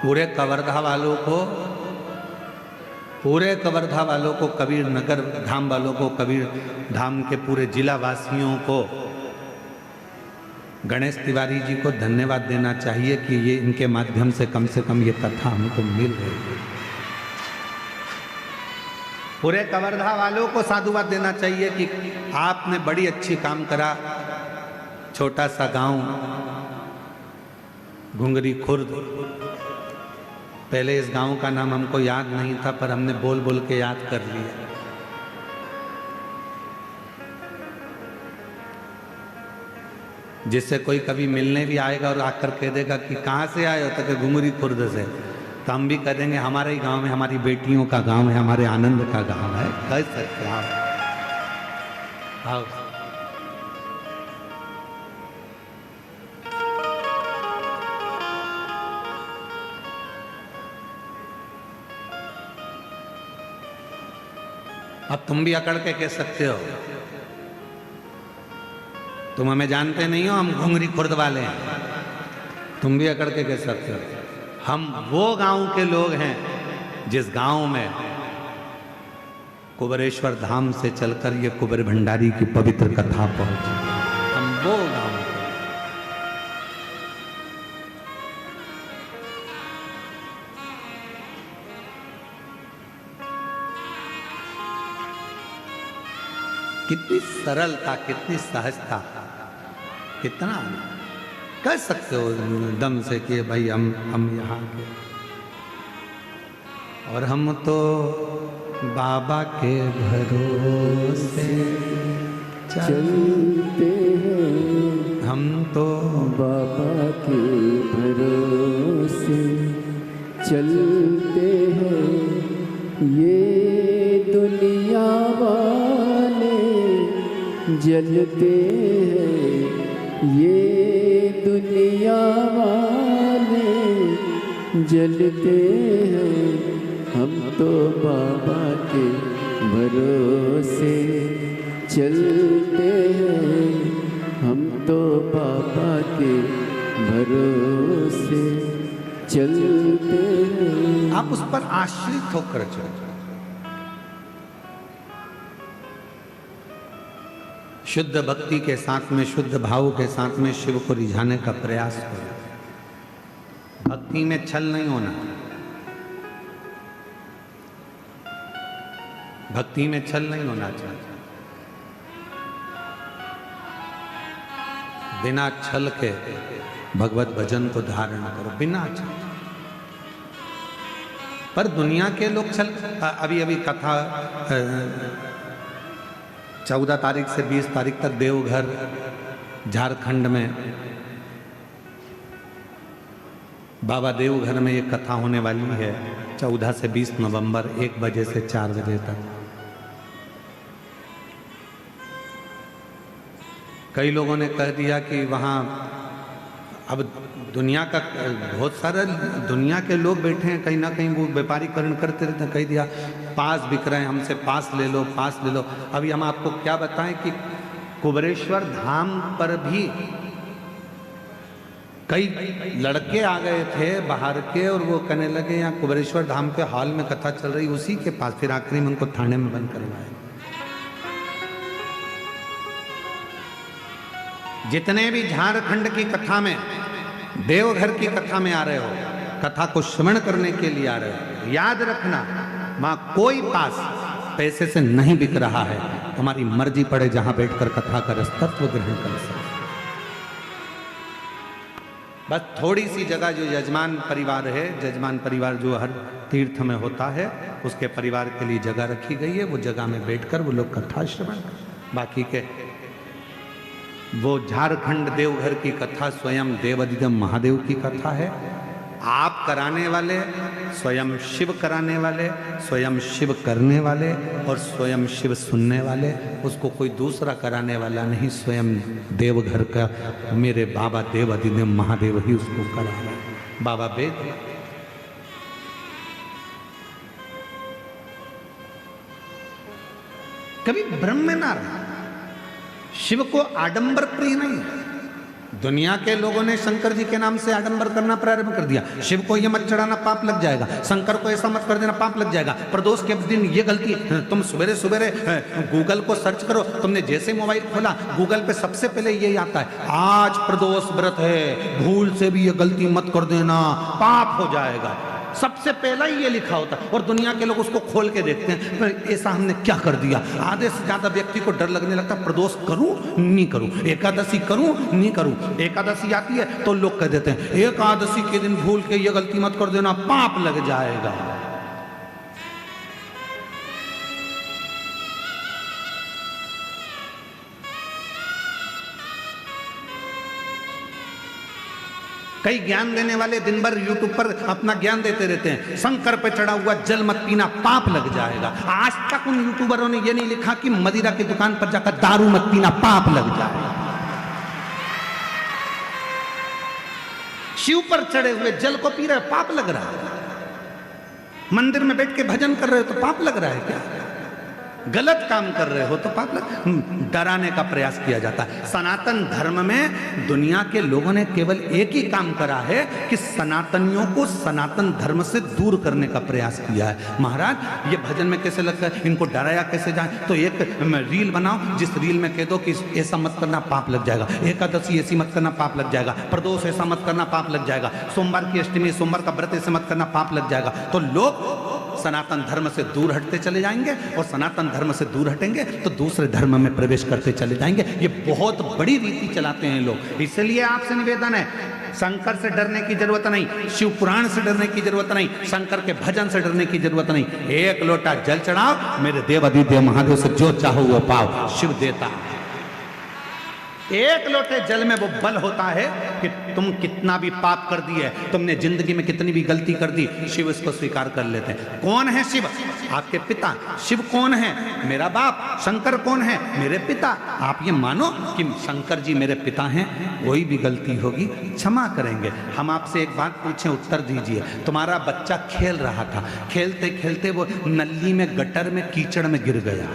पूरे कवर्धा वालों को, कबीर नगर धाम वालों को, कबीर धाम के पूरे जिला वासियों को गणेश तिवारी जी को धन्यवाद देना चाहिए कि ये इनके माध्यम से कम ये कथा हमको मिल रही है। पूरे कवर्धा वालों को साधुवाद देना चाहिए कि आपने बड़ी अच्छी काम करा। छोटा सा गांव घुंगरी खुर्द, पहले इस गांव का नाम हमको याद नहीं था, पर हमने बोल बोल के याद कर लिया। जिससे कोई कभी मिलने भी आएगा और आकर कह देगा कि कहाँ से आए हो, तो कि घुंगरी खुर्द से, तो हम भी कह देंगे हमारे ही गांव में, हमारी बेटियों का गांव है, हमारे आनंद का गांव है। कह सकते आओ आओ। अब तुम भी अकड़ के कह सकते हो, तुम हमें जानते नहीं हो, हम घुंगरी खुर्द वाले हैं। तुम भी अकड़ के कह सकते हो। हम वो गांव के लोग हैं जिस गांव में कुबेरेश्वर धाम से चलकर ये कुबेर भंडारी की पवित्र कथा पहुंची। हम वो गांव के। कितनी सरलता, कितनी सहजता, कितना कह सकते हो दम से कि भाई हम यहाँ के, और हम तो बाबा के भरोसे चलते हैं, हम तो बाबा के भरोसे चलते हैं। ये दुनिया वाले जलते हैं, ये दुनिया वाले जलते हैं। हम तो बाबा के भरोसे चलते हैं, हम तो बाबा के भरोसे चलते हैं। आप उस पर आश्रित होकर चलो। शुद्ध भक्ति के साथ में, शुद्ध भाव के साथ में शिव को रिझाने का प्रयास करो। भक्ति में छल नहीं होना, भक्ति में छल नहीं होना चाहिए। बिना छल के भगवत भजन को धारण करो, बिना छल। पर दुनिया के लोग छल, अभी कथा 14 तारीख से 20 तारीख तक देवघर झारखंड में बाबा देवघर में ये कथा होने वाली है 14 से 20 नवंबर 1 बजे से 4 बजे तक। कई लोगों ने कह दिया कि वहाँ अब दुनिया का बहुत सारे दुनिया के लोग बैठे हैं, कहीं ना कहीं वो व्यापारीकरण करते रहते हैं। कह दिया पास बिक रहे हैं, हमसे पास ले लो, पास ले लो। अभी हम आपको क्या बताएं कि कुबेरेश्वर धाम पर भी कई लड़के आ गए थे बाहर के और वो कहने लगे यहाँ कुबेरेश्वर धाम के हॉल में कथा चल रही, उसी के पास। फिर आखिरी में उनको थाने में बंद करवाया। जितने भी झारखंड की कथा में, देवघर की कथा में आ रहे हो, कथा को श्रवण करने के लिए आ रहे हो, याद रखना वहां कोई पास पैसे से नहीं बिक रहा है। तुम्हारी मर्जी पड़े जहां बैठकर कथा का रसतत्व ग्रहण कर सकते। बस थोड़ी सी जगह जो यजमान परिवार है, यजमान परिवार जो हर तीर्थ में होता है, उसके परिवार के लिए जगह रखी गई है। वो जगह में बैठकर वो लोग कथा श्रवण, बाकी के वो झारखंड देवघर की कथा स्वयं देवादिदेव महादेव की कथा है। आप कराने वाले, स्वयं शिव कराने वाले, स्वयं शिव करने वाले और स्वयं शिव सुनने वाले, उसको कोई दूसरा कराने वाला नहीं। स्वयं देवघर का मेरे बाबा देवादिदेव महादेव ही उसको करा रहा है। बाबा वेद कभी ब्रह्म में ना रहा। शिव को आडंबर प्रिय नहीं है। दुनिया के लोगों ने शंकर जी के नाम से आडंबर करना प्रारंभ कर दिया। शिव को ये मत चढ़ाना, पाप लग जाएगा। शंकर को ऐसा मत कर देना, पाप लग जाएगा। प्रदोष के दिन ये गलती, तुम सवेरे सवेरे गूगल को सर्च करो, तुमने जैसे मोबाइल खोला गूगल पे सबसे पहले यही आता है, आज प्रदोष व्रत है, भूल से भी ये गलती मत कर देना, पाप हो जाएगा। सबसे पहला ही ये लिखा होता है और दुनिया के लोग उसको खोल के देखते हैं, ऐसा हमने क्या कर दिया। आधे से ज्यादा व्यक्ति को डर लगने लगता है, प्रदोष करूं नहीं करूं, एकादशी करूं नहीं करूं। एकादशी आती है तो लोग कह देते हैं एकादशी के दिन भूल के ये गलती मत कर देना, पाप लग जाएगा। कई ज्ञान देने वाले दिन भर यूट्यूब पर अपना ज्ञान देते रहते हैं, शंकर पे चढ़ा हुआ जल मत पीना, पाप लग जाएगा। आज तक उन यूट्यूबरों ने ये नहीं लिखा कि मदिरा की दुकान पर जाकर दारू मत पीना, पाप लग जाएगा। शिव पर चढ़े हुए जल को पी रहे, पाप लग रहा है। मंदिर में बैठ के भजन कर रहे हो तो पाप लग रहा है क्या? गलत काम कर रहे हो तो पाप लग। डराने का प्रयास किया जाता है। सनातन धर्म में दुनिया के लोगों ने केवल एक ही काम करा है कि सनातनियों को सनातन धर्म से दूर करने का प्रयास किया है। महाराज ये भजन में कैसे लगता है, इनको डराया कैसे जाए, तो एक रील बनाओ जिस रील में कह दो कि ऐसा मत करना, पाप लग जाएगा। एकादशी ऐसी मत करना, पाप लग जाएगा। प्रदोष ऐसा मत करना, पाप लग जाएगा। सोमवार की अष्टमी, सोमवार का व्रत ऐसे मत करना, पाप लग जाएगा। तो लोग सनातन धर्म से दूर हटते चले जाएंगे और सनातन धर्म से दूर हटेंगे तो दूसरे धर्म में प्रवेश करते चले जाएंगे। ये बहुत बड़ी रीति चलाते हैं लोग। इसलिए आपसे निवेदन है, शंकर से डरने की जरूरत नहीं, शिव पुराण से डरने की जरूरत नहीं, शंकर के भजन से डरने की जरूरत नहीं। एक लोटा जल चढ़ाओ, मेरे देवादिदेव महादेव से जो चाहो वो पाओ, शिव देता है। एक लोटे जल में वो बल होता है कि तुम कितना भी पाप कर दिए, तुमने जिंदगी में कितनी भी गलती कर दी, शिव इसको स्वीकार कर लेते हैं। कौन है शिव? आपके पिता। शिव कौन है? मेरा बाप। शंकर कौन है? मेरे पिता। आप ये मानो कि शंकर जी मेरे पिता हैं, कोई भी गलती होगी क्षमा करेंगे। हम आपसे एक बात पूछें, उत्तर दीजिए। तुम्हारा बच्चा खेल रहा था, खेलते खेलते वो नली में, गटर में, कीचड़ में गिर गया।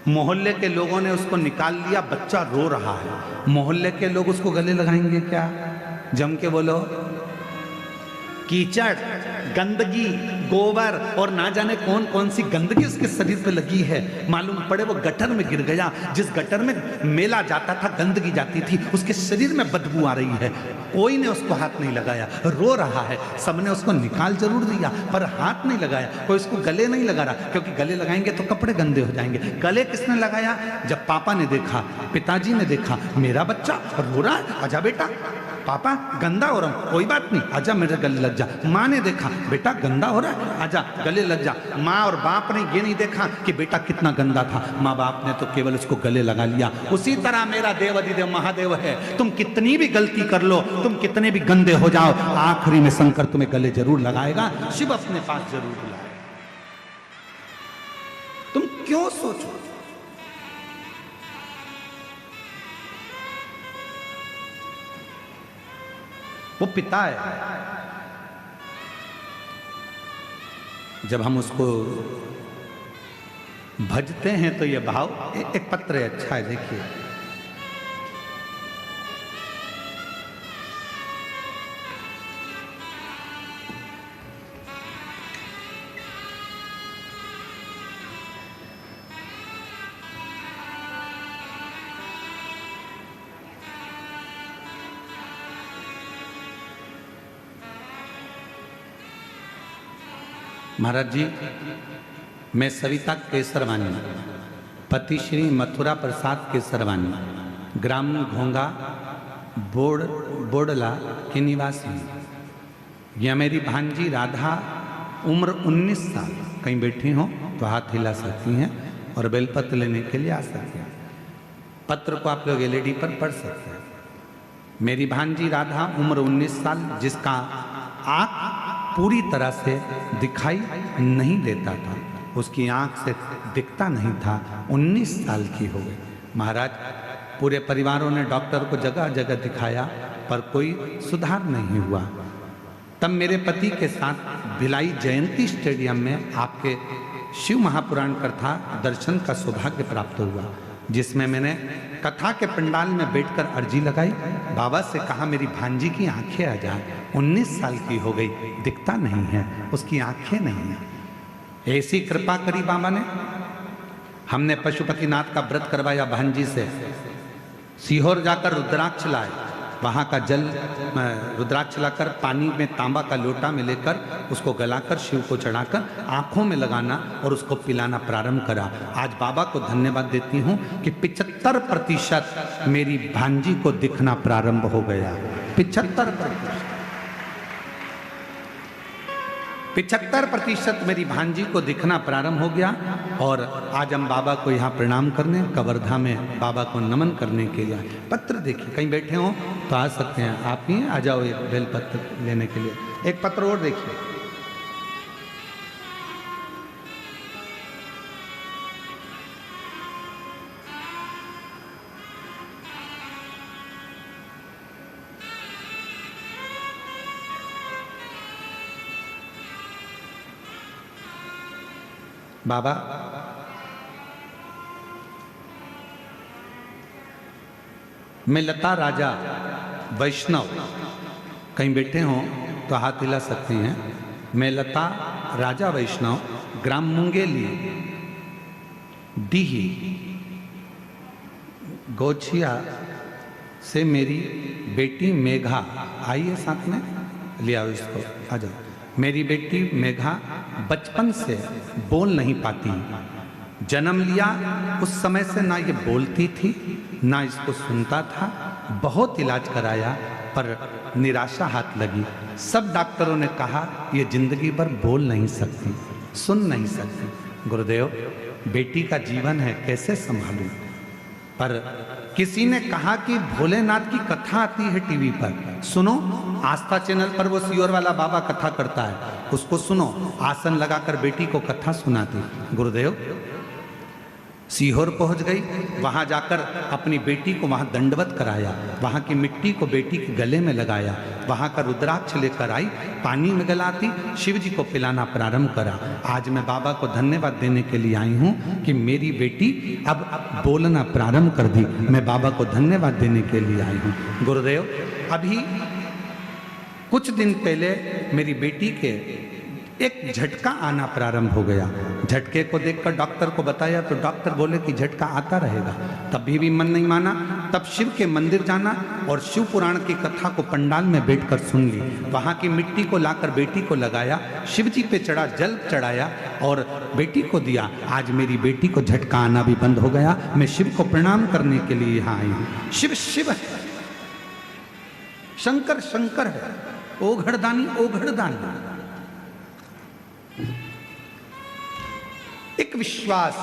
मोहल्ले के लोगों ने उसको निकाल लिया, बच्चा रो रहा है। मोहल्ले के लोग उसको गले लगाएंगे क्या? जम के बोलो। कीचड़, गंदगी, गोबर और ना जाने कौन कौन सी गंदगी उसके शरीर पे लगी है। मालूम पड़े वो गटर में गिर गया। जिस गटर में मेला जाता था, गंदगी जाती थी, उसके शरीर में बदबू आ रही है। कोई ने उसको हाथ नहीं लगाया, रो रहा है। सबने उसको निकाल जरूर दिया पर हाथ नहीं लगाया। कोई उसको गले नहीं लगा रहा, क्योंकि गले लगाएंगे तो कपड़े गंदे हो जाएंगे। गले किसने लगाया? जब पापा ने देखा, पिताजी ने देखा, मेरा बच्चा रो रहा है, आजा बेटा, पापा गंदा हो रहा हूं, कोई बात नहीं, आजा मेरे गले लग जा। माँ ने देखा, बेटा गंदा हो रहा है, आजा गले लग जा। माँ और बाप ने ये नहीं देखा कि बेटा कितना गंदा था, माँ बाप ने तो केवल उसको गले लगा लिया। उसी तरह मेरा देव अधिदेव महादेव है, तुम कितनी भी गलती कर लो, तुम कितने भी गंदे हो जाओ, आखिरी में शंकर तुम्हें गले जरूर लगाएगा, शिव अपने पास जरूर बुलाएगा। तुम क्यों सोचो? वो पिता है। जब हम उसको भजते हैं तो ये भाव, एक पत्र है, अच्छा है, देखिए। महाराज जी, मैं सविता केसरवानी, पति श्री मथुरा प्रसाद केसरवानी, ग्राम घोंगा बोडला के निवासी हूँ। यह मेरी भांजी राधा, उम्र 19 साल। कहीं बैठी हो तो हाथ हिला सकती हैं और बेलपत्र लेने के लिए आ सकती हैं। पत्र को आप लोग एलईडी पर पढ़ सकते हैं। मेरी भांजी राधा, उम्र 19 साल, जिसका आँख पूरी तरह से दिखाई नहीं देता था, उसकी आंख से दिखता नहीं था, 19 साल की हो गई। महाराज, पूरे परिवारों ने डॉक्टर को जगह जगह दिखाया पर कोई सुधार नहीं हुआ। तब मेरे पति के साथ भिलाई जयंती स्टेडियम में आपके शिव महापुराण कथा दर्शन का सौभाग्य प्राप्त हुआ, जिसमें मैंने कथा के पंडाल में बैठकर अर्जी लगाई। बाबा से कहा मेरी भांजी की आंखें आ जाए, 19 साल की हो गई, दिखता नहीं है, उसकी आंखें नहीं है। ऐसी कृपा करी बाबा ने। हमने पशुपतिनाथ का व्रत करवाया भांजी से। सीहोर जाकर रुद्राक्ष लाए, वहाँ का जल रुद्राक्ष लाकर पानी में तांबा का लोटा में लेकर उसको गलाकर शिव को चढ़ाकर आँखों में लगाना और उसको पिलाना प्रारंभ करा। आज बाबा को धन्यवाद देती हूँ कि 75% मेरी भांजी को दिखना प्रारंभ हो गया। 75% मेरी भांजी को दिखना प्रारंभ हो गया। और आज हम बाबा को यहाँ प्रणाम करने, कवर्धा में बाबा को नमन करने के लिए आए। पत्र देखिए, कहीं बैठे हो तो आ सकते हैं, आप ही आ जाओ एक बेल पत्र लेने के लिए। एक पत्र और देखिए, बाबा मैं लता राजा वैष्णव, कहीं बैठे हो तो हाथ हिला सकते हैं। मैं लता राजा वैष्णव, ग्राम मुंगेली, डीही, गोछिया से मेरी बेटी मेघा, आइए साथ में ले आओ इसको, आ जाओ। मेरी बेटी मेघा बचपन से बोल नहीं पाती। जन्म लिया उस समय से ना ये बोलती थी ना इसको सुनता था। बहुत इलाज कराया पर निराशा हाथ लगी। सब डॉक्टरों ने कहा ये जिंदगी भर बोल नहीं सकती, सुन नहीं सकती। गुरुदेव, बेटी का जीवन है, कैसे संभालूं? पर किसी ने कहा कि भोलेनाथ की कथा आती है टीवी पर, सुनो। आस्था चैनल पर वो सीहोर वाला बाबा कथा करता है, उसको सुनो। आसन लगाकर बेटी को कथा सुनाती। गुरुदेव, सीहोर पहुंच गई, वहां जाकर अपनी बेटी को वहां दंडवत कराया, वहां की मिट्टी को बेटी के गले में लगाया, वहां का रुद्राक्ष लेकर आई, पानी में गलाती, शिव जी को पिलाना प्रारंभ करा। आज मैं बाबा को धन्यवाद देने के लिए आई हूं कि मेरी बेटी अब बोलना प्रारंभ कर दी। मैं बाबा को धन्यवाद देने के लिए आई हूं। गुरुदेव, अभी कुछ दिन पहले मेरी बेटी के एक झटका आना प्रारंभ हो गया। झटके को देखकर डॉक्टर को बताया तो डॉक्टर बोले कि झटका आता रहेगा। तभी भी मन नहीं माना। तब शिव के मंदिर जाना और शिव पुराण की कथा को पंडाल में बैठकर सुन ली। वहाँ की मिट्टी को लाकर बेटी को लगाया, शिव जी पे चढ़ा, जल चढ़ाया और बेटी को दिया। आज मेरी बेटी को झटका आना भी बंद हो गया। मैं शिव को प्रणाम करने के लिए यहाँ आई हूँ। शिव शिव है, शंकर शंकर है, ओघड़दानी ओघड़दानी। एक विश्वास।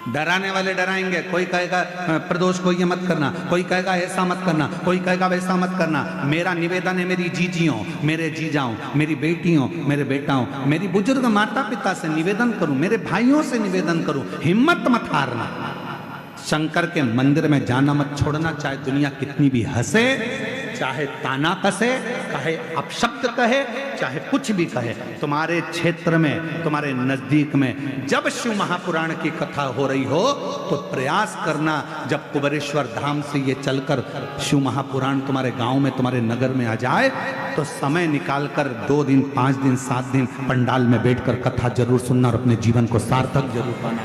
डराने वाले डराएंगे, कोई कहेगा प्रदोष को ये मत करना, कोई कहेगा ऐसा मत करना, कोई कहेगा वैसा मत करना। मेरा निवेदन है मेरी जीजियों, मेरे जीजाओं, मेरी बेटियों, मेरे बेटाओं, मेरी बुजुर्ग माता पिता से निवेदन करूं, मेरे भाइयों से निवेदन करूं, हिम्मत मत हारना। शंकर के मंदिर में जाना मत छोड़ना, चाहे दुनिया कितनी भी हंसे, चाहे ताना कसे, चाहे अपशब्द कहे, चाहे कुछ भी कहे। तुम्हारे क्षेत्र में, तुम्हारे नजदीक में जब शिव महापुराण की कथा हो रही हो तो प्रयास करना, जब कुबेरेश्वर धाम से ये चलकर शिव महापुराण तुम्हारे गांव में, तुम्हारे नगर में आ जाए, तो समय निकालकर 2 दिन, 5 दिन, 7 दिन पंडाल में बैठकर कथा जरूर सुनना और अपने जीवन को सार्थक जरूर पाना।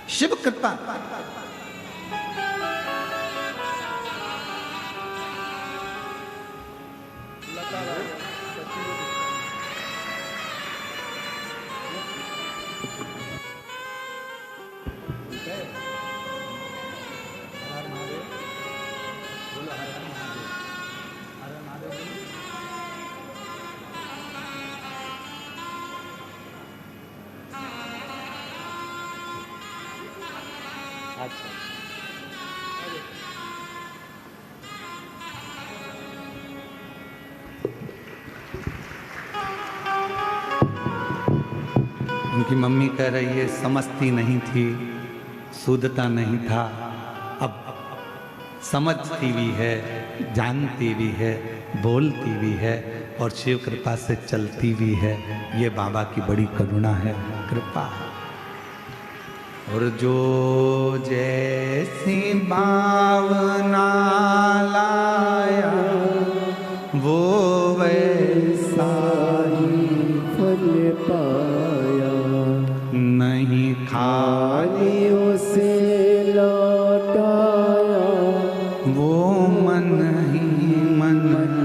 शिव कृपा। उनकी मम्मी कह रही है समझती नहीं थी, सूदता नहीं था, अब समझती भी है, जानती भी है, बोलती भी है और शिव कृपा से चलती भी है। ये बाबा की बड़ी करुणा है, कृपा। और जो जैसी भावना लाया वो वैसा ही फल पाया, नहीं खाली उसे लौटाया, वो मन ही मन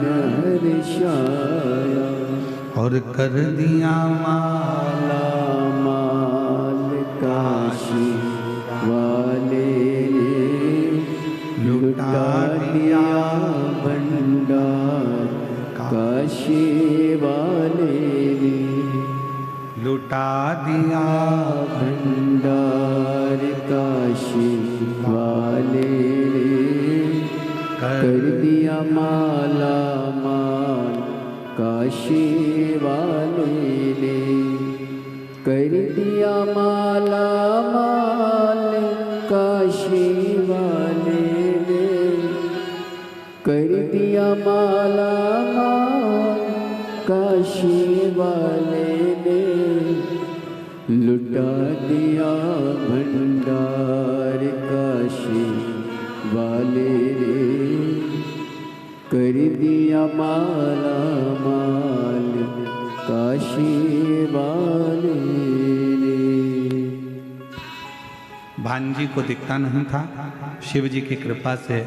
हर्षाया, और कर दिया माला माल काशी वाले ने, लुटा दिया भंडार काशी वाले ने, लुटा दिया भंडार काशी वाले ने, कर दिया माला माल काशी वाले ने, कर दिया माला माल काशी वाले ने, कर दिया माला माल काशी वाले ने, लुटा दिया भंडार काशी वाले ने, कर दिया माला माल काशी वाले ने। भांजी को दिखता नहीं था, शिव जी की कृपा से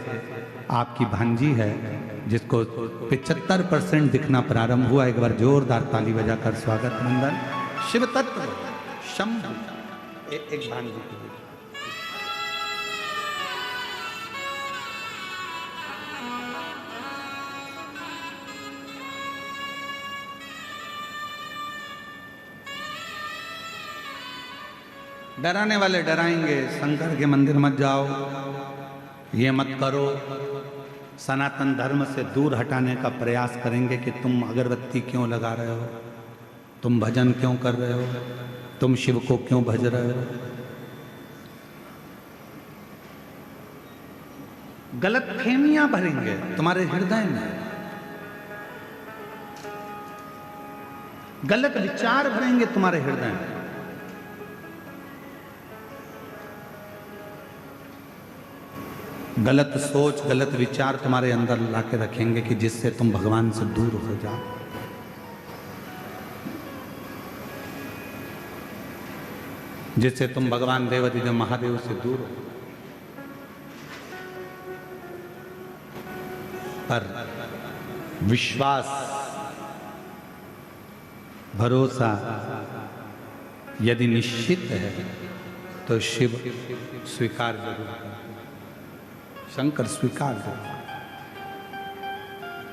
आपकी भांजी है जिसको 75% दिखना प्रारंभ हुआ। एक बार जोरदार ताली बजाकर स्वागत मंदन। शिव तत्व शंभु एक भांजी की। डराने वाले डराएंगे, शंकर के मंदिर मत जाओ, ये मत करो, सनातन धर्म से दूर हटाने का प्रयास करेंगे कि तुम अगरबत्ती क्यों लगा रहे हो, तुम भजन क्यों कर रहे हो, तुम शिव को क्यों भज रहे हो। गलत फहमियां भरेंगे तुम्हारे हृदय में, गलत विचार भरेंगे तुम्हारे हृदय में। गलत सोच, गलत विचार तुम्हारे अंदर लाके रखेंगे कि जिससे तुम भगवान से दूर हो जाओ। जिससे तुम भगवान देवाधिदेव महादेव से दूर हो। पर विश्वास, भरोसा, यदि निश्चित है तो शिव स्वीकार जरूर करते, शंकर स्वीकार जरूर।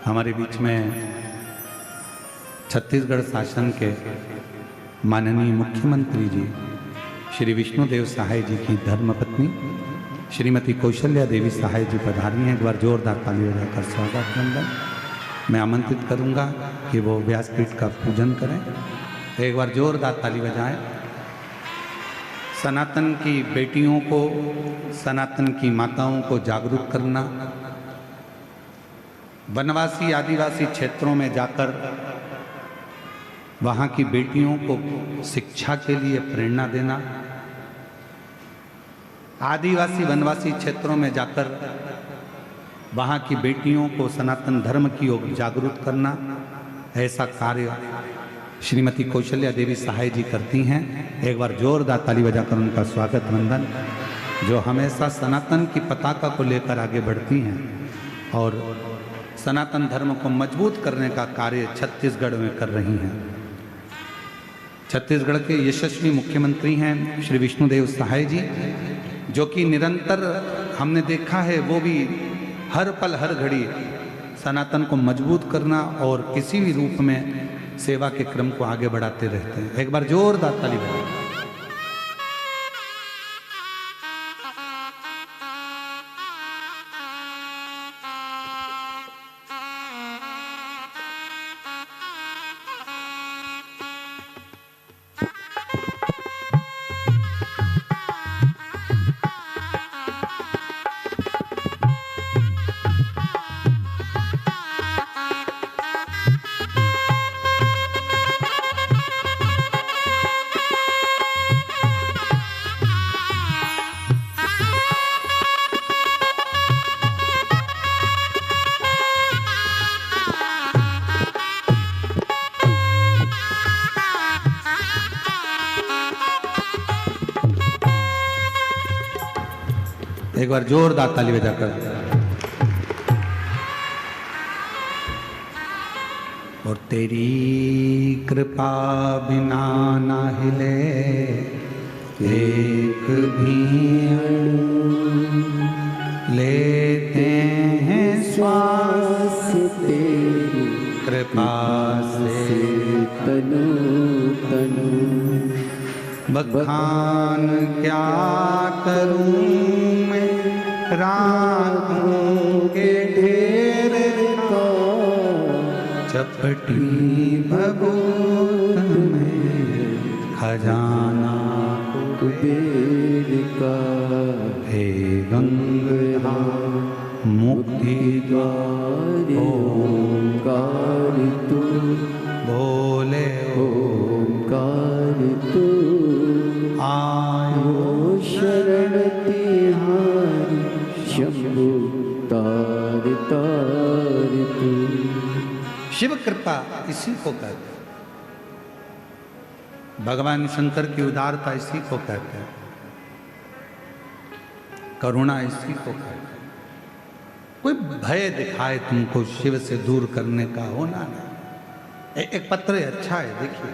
हमारे बीच में छत्तीसगढ़ शासन के माननीय मुख्यमंत्री जी श्री विष्णुदेव सहाय जी की धर्मपत्नी श्रीमती कौशल्या देवी सहाय जी पधारी हैं। एक बार जोरदार ताली बजाकर स्वागत नंदन। मैं आमंत्रित करूंगा कि वो व्यासपीठ का पूजन करें। एक बार जोरदार ताली बजाएं। सनातन की बेटियों को, सनातन की माताओं को जागरूक करना, वनवासी आदिवासी क्षेत्रों में जाकर वहाँ की बेटियों को शिक्षा के लिए प्रेरणा देना, आदिवासी वनवासी क्षेत्रों में जाकर वहाँ की बेटियों को सनातन धर्म की ओर जागरूक करना, ऐसा कार्य श्रीमती कौशल्या देवी सहाय जी करती हैं। एक बार जोरदार ताली बजाकर उनका स्वागत वंदन, जो हमेशा सनातन की पताका को लेकर आगे बढ़ती हैं और सनातन धर्म को मजबूत करने का कार्य छत्तीसगढ़ में कर रही हैं। छत्तीसगढ़ के यशस्वी मुख्यमंत्री हैं श्री विष्णुदेव सहाय जी, जो कि निरंतर हमने देखा है वो भी हर पल हर घड़ी सनातन को मजबूत करना और किसी भी रूप में सेवा के क्रम को आगे बढ़ाते रहते हैं। एक बार जोरदार ताली बजाएं। एक बार जोरदार ताली बजाकर। और तेरी कृपा बिना ना हिले एक भी अणु, लेते हैं श्वास तेरी कृपा से तनु तनु। बखान क्या करूं मैं रातों के ढेर का, चपटी भगोत में खजाना कुबेर का। हे गंगा मुक्ति द्वार ओंकार तू, बोले ओंकार तू। आयो शरण तिहारी शंभु तार तार तू। शिव कृपा इसी को कहते हैं, भगवान शंकर की उदारता इसी को कहते हैं, करुणा इसी को कहते हैं। कोई भय दिखाए तुमको शिव से दूर करने का होना नहीं। एक पत्र अच्छा है, देखिए।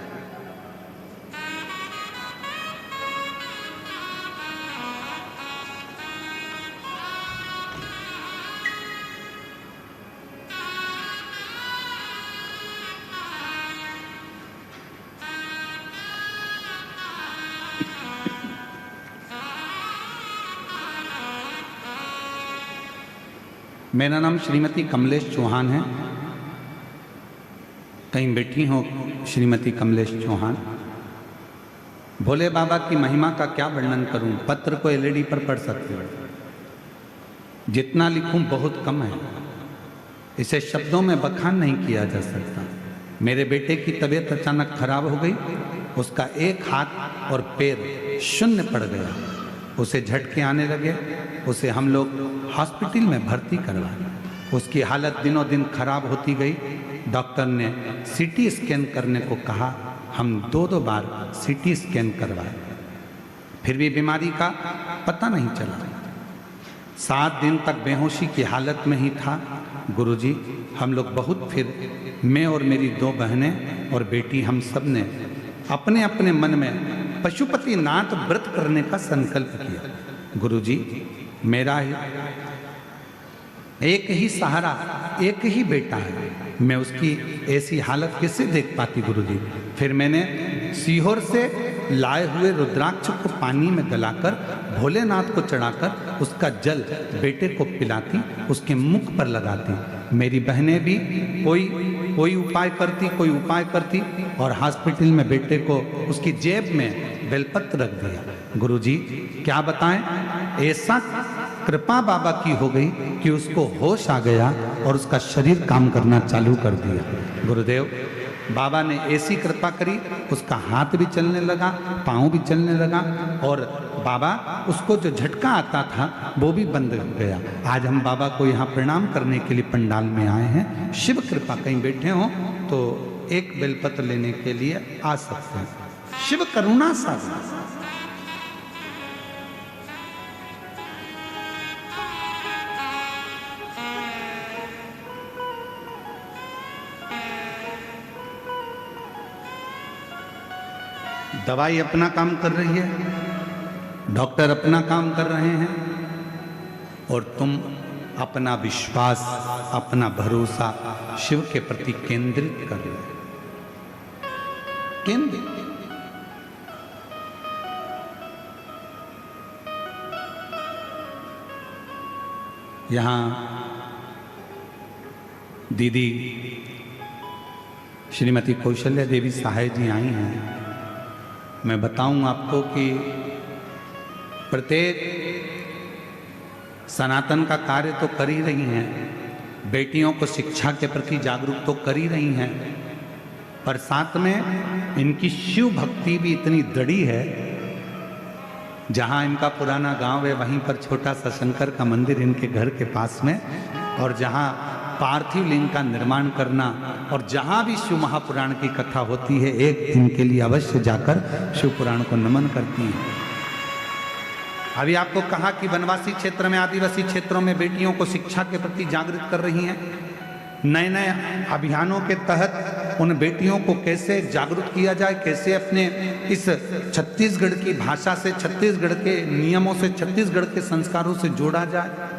मेरा नाम श्रीमती कमलेश चौहान है। कहीं बैठी हो श्रीमती कमलेश चौहान। भोले बाबा की महिमा का क्या वर्णन करूं, पत्र को एलईडी पर पढ़ सकते हो। जितना लिखूं बहुत कम है, इसे शब्दों में बखान नहीं किया जा सकता। मेरे बेटे की तबीयत अचानक खराब हो गई, उसका एक हाथ और पैर शून्य पड़ गया, उसे झटके आने लगे, उसे हम लोग हॉस्पिटल में भर्ती करवाए। उसकी हालत दिनों दिन खराब होती गई। डॉक्टर ने सीटी स्कैन करने को कहा, हम दो बार सीटी स्कैन करवाए, फिर भी बीमारी का पता नहीं चला। 7 दिन तक बेहोशी की हालत में ही था। गुरुजी, हम लोग बहुत, फिर मैं और मेरी 2 बहनें और बेटी, हम सब ने अपने अपने मन में पशुपतिनाथ व्रत करने का संकल्प किया। गुरुजी, मेरा एक ही सहारा, एक ही बेटा है, मैं उसकी ऐसी हालत कैसे देख पाती गुरुजी। फिर मैंने सीहोर से लाए हुए रुद्राक्ष को पानी में गलाकर भोलेनाथ को चढ़ाकर उसका जल बेटे को पिलाती, उसके मुख पर लगाती। मेरी बहनें भी कोई उपाय करती और हॉस्पिटल में बेटे को उसकी जेब में बेलपत्र रख दिया। गुरुजी, क्या बताएं, ऐसा कृपा बाबा की हो गई कि उसको होश आ गया और उसका शरीर काम करना चालू कर दिया। गुरुदेव, बाबा ने ऐसी कृपा करी, उसका हाथ भी चलने लगा, पाँव भी चलने लगा और बाबा उसको जो झटका आता था वो भी बंद हो गया। आज हम बाबा को यहाँ प्रणाम करने के लिए पंडाल में आए हैं। शिव कृपा, कहीं बैठे हो तो एक बेलपत्र लेने के लिए आ सकते हैं। शिव करुणा सागर। दवाई अपना काम कर रही है, डॉक्टर अपना काम कर रहे हैं और तुम अपना विश्वास, अपना भरोसा शिव के प्रति केंद्रित कर रहे हो। केंद्रित। यहां दीदी श्रीमती कौशल्या देवी सहाय जी आई हैं। मैं बताऊं आपको कि प्रत्येक सनातन का कार्य तो कर ही रही हैं, बेटियों को शिक्षा के प्रति जागरूक तो कर ही रही हैं, पर साथ में इनकी शिव भक्ति भी इतनी दृढ़ी है। जहां इनका पुराना गांव है वहीं पर छोटा सा शंकर का मंदिर इनके घर के पास में, और जहां पार्थिव लिंग का निर्माण करना, और जहां भी शिव महापुराण की कथा होती है एक दिन के लिए अवश्य जाकर शिव पुराण को नमन करती हैं। अभी आपको कहा कि वनवासी क्षेत्र में, आदिवासी क्षेत्रों में बेटियों को शिक्षा के प्रति जागृत कर रही हैं। नए नए अभियानों के तहत उन बेटियों को कैसे जागरूक किया जाए, कैसे अपने इस छत्तीसगढ़ की भाषा से, छत्तीसगढ़ के नियमों से, छत्तीसगढ़ के संस्कारों से जोड़ा जाए,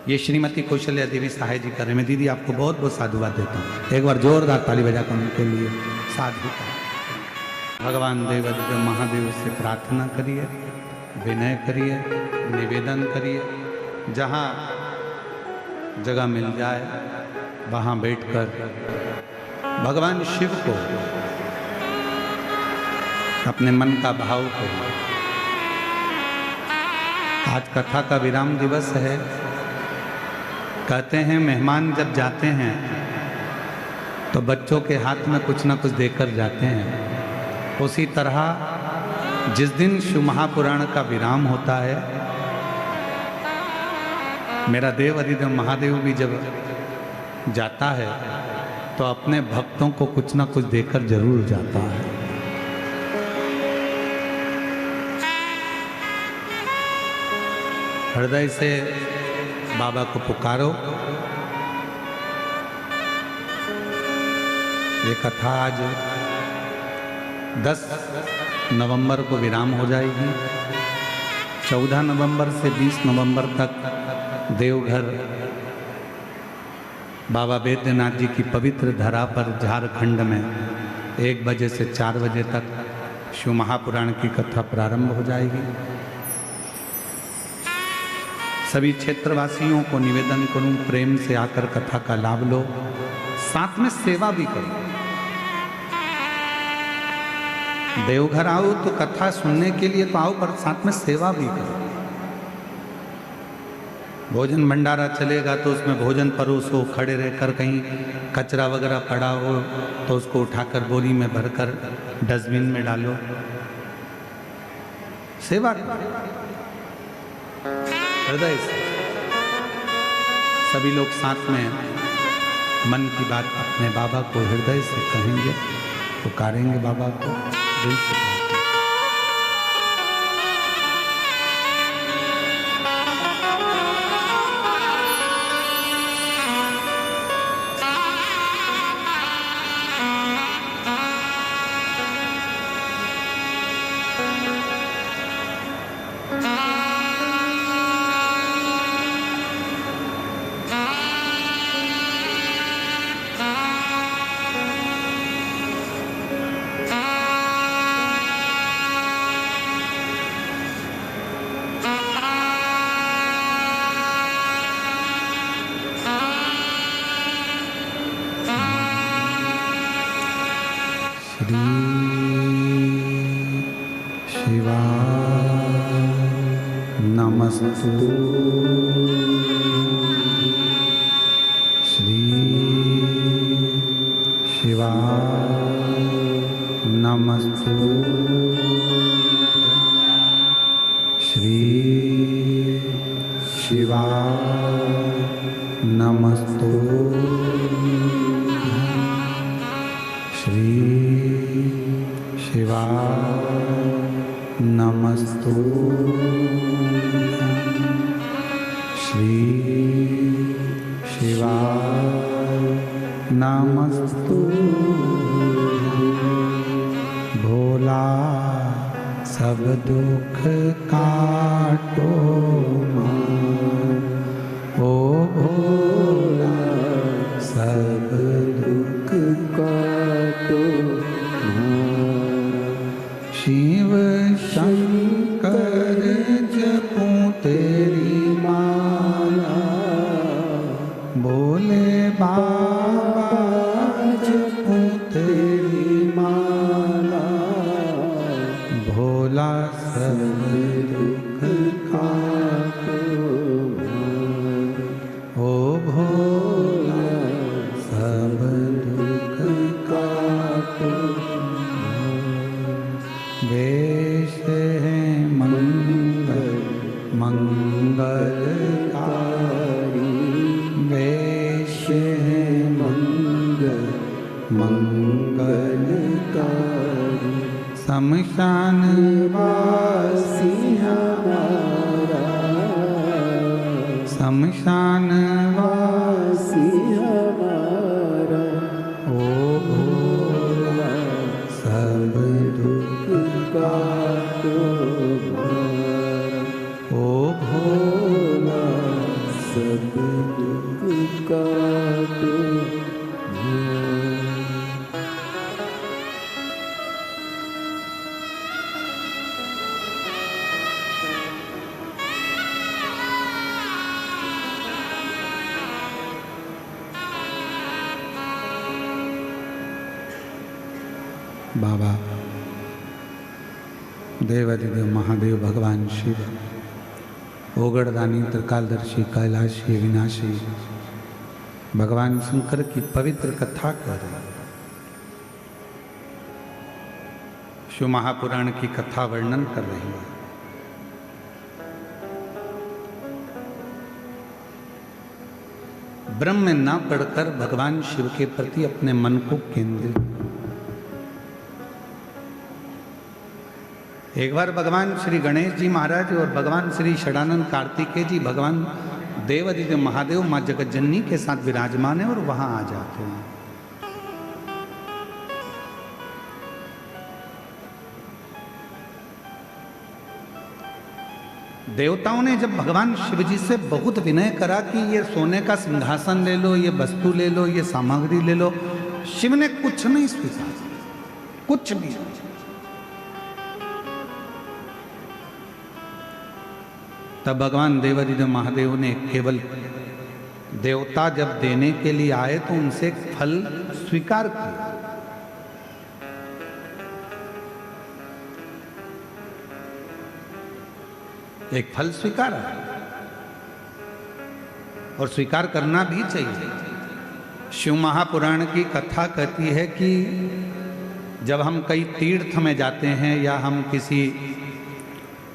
ये श्रीमती कौशल्या देवी सहाय जी कर रहे हैं। मैं दीदी आपको बहुत बहुत साधुवाद देता हूँ। एक बार जोरदार ताली बजाकर उनके लिए साधु का। भगवान देवादिदेव महादेव से प्रार्थना करिए, विनय करिए, निवेदन करिए, जहाँ जगह मिल जाए वहाँ बैठकर भगवान शिव को, अपने मन का भाव को। आज कथा का विराम दिवस है। कहते हैं मेहमान जब जाते हैं तो बच्चों के हाथ में कुछ ना कुछ देकर जाते हैं। उसी तरह जिस दिन शिव महापुराण का विराम होता है, मेरा देव अधिदेव महादेव भी जब जाता है तो अपने भक्तों को कुछ ना कुछ देकर जरूर जाता है। हृदय से बाबा को पुकारो। ये कथा आज 10 नवंबर को विराम हो जाएगी। 14 नवंबर से 20 नवंबर तक देवघर बाबा बैद्यनाथ जी की पवित्र धरा पर झारखंड में 1 बजे से 4 बजे तक शिव महापुराण की कथा प्रारंभ हो जाएगी। सभी क्षेत्रवासियों को निवेदन करूं, प्रेम से आकर कथा का लाभ लो, साथ में सेवा भी करो। देवघर आओ तो कथा सुनने के लिए तो आओ, पर साथ में सेवा भी करो। भोजन भंडारा चलेगा तो उसमें भोजन परोसो, खड़े रहकर कहीं कचरा वगैरह पड़ा हो तो उसको उठाकर बोरी में भरकर डस्टबिन में डालो, सेवा करो हृदय से। सभी लोग साथ में मन की बात अपने बाबा को हृदय से कहेंगे, पुकारेंगे बाबा को दिल से। श्री शिवाय नमस्तु। श्री शिवाय नमस्तु। श्री शिवाय नमस्तु। श्री शिवाय नमस्तु। श्री शिवाय नमस्तु। भोला सब दुख काटो मान, ओ भोला सब दुख काटो शिव शंकर जपूं तेरी माला, भोले बाबा जपूं तेरी माला, भोला सब दुख काटो ओ भोला सब दुख काटो। वेश है मंगल मंगलकारी, वेश है मंगल मंगलकारी, शमशान वासी हमारा, शमशान वासी हमारा, ओ भोला सब दुख काटो ओ भोला सब दुख काटो। बाबा देवादिदेव महादेव भगवान शिव, ओगड़दानी त्रिकालदर्शी कैलाशी विनाशी भगवान शंकर की पवित्र कथा कर रहे हैं। शिव महापुराण की कथा वर्णन कर रही है। ब्रह्म में न पढ़कर भगवान शिव के प्रति अपने मन को केंद्रित। एक बार भगवान श्री गणेश जी महाराज और भगवान श्री षडानंद कार्तिकेय जी भगवान देवादिदेव महादेव माँ जगतजननी के साथ विराजमान है और वहां आ जाते हैं। देवताओं ने जब भगवान शिव जी से बहुत विनय करा कि ये सोने का सिंहासन ले लो, ये वस्तु ले लो, ये सामग्री ले लो, शिव ने कुछ नहीं स्वीकार, कुछ भी। तब भगवान देवादिदेव महादेव ने केवल देवता जब देने के लिए आए तो उनसे एक फल स्वीकार किया। एक फल स्वीकार और स्वीकार करना भी चाहिए। शिव महापुराण की कथा कहती है कि जब हम कई तीर्थ में जाते हैं या हम किसी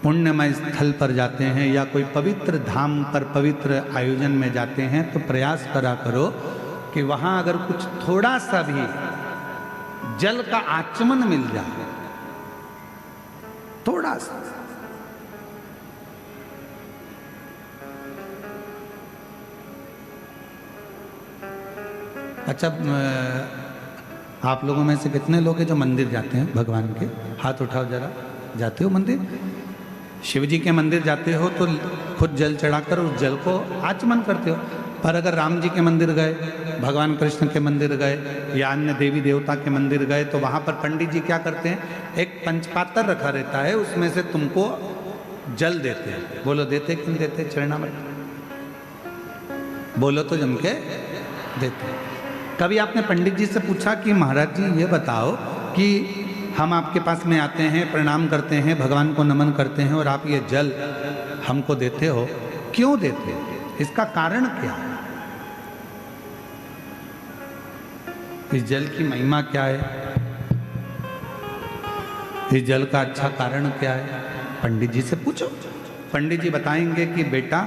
पुण्यमय स्थल पर जाते हैं या कोई पवित्र धाम पर पवित्र आयोजन में जाते हैं तो प्रयास करा करो कि वहाँ अगर कुछ थोड़ा सा भी जल का आचमन मिल जाए, थोड़ा सा, अच्छा आप लोगों में से कितने लोग हैं जो मंदिर जाते हैं भगवान के? हाथ उठाओ जरा। जाते हो मंदिर? शिव जी के मंदिर जाते हो तो खुद जल चढ़ाकर उस जल को आचमन करते हो। पर अगर राम जी के मंदिर गए, भगवान कृष्ण के मंदिर गए या अन्य देवी देवता के मंदिर गए तो वहाँ पर पंडित जी क्या करते हैं, एक पंचपात्र रखा रहता है, उसमें से तुमको जल देते हैं। बोलो देते कि नहीं देते? चरणामृत बोलो तो जम के देते। कभी आपने पंडित जी से पूछा कि महाराज जी ये बताओ कि हम आपके पास में आते हैं, प्रणाम करते हैं, भगवान को नमन करते हैं और आप ये जल हमको देते हो, क्यों देते हो? इसका कारण क्या है? इस जल की महिमा क्या है? इस जल का अच्छा कारण क्या है? पंडित जी से पूछो। पंडित जी बताएंगे कि बेटा,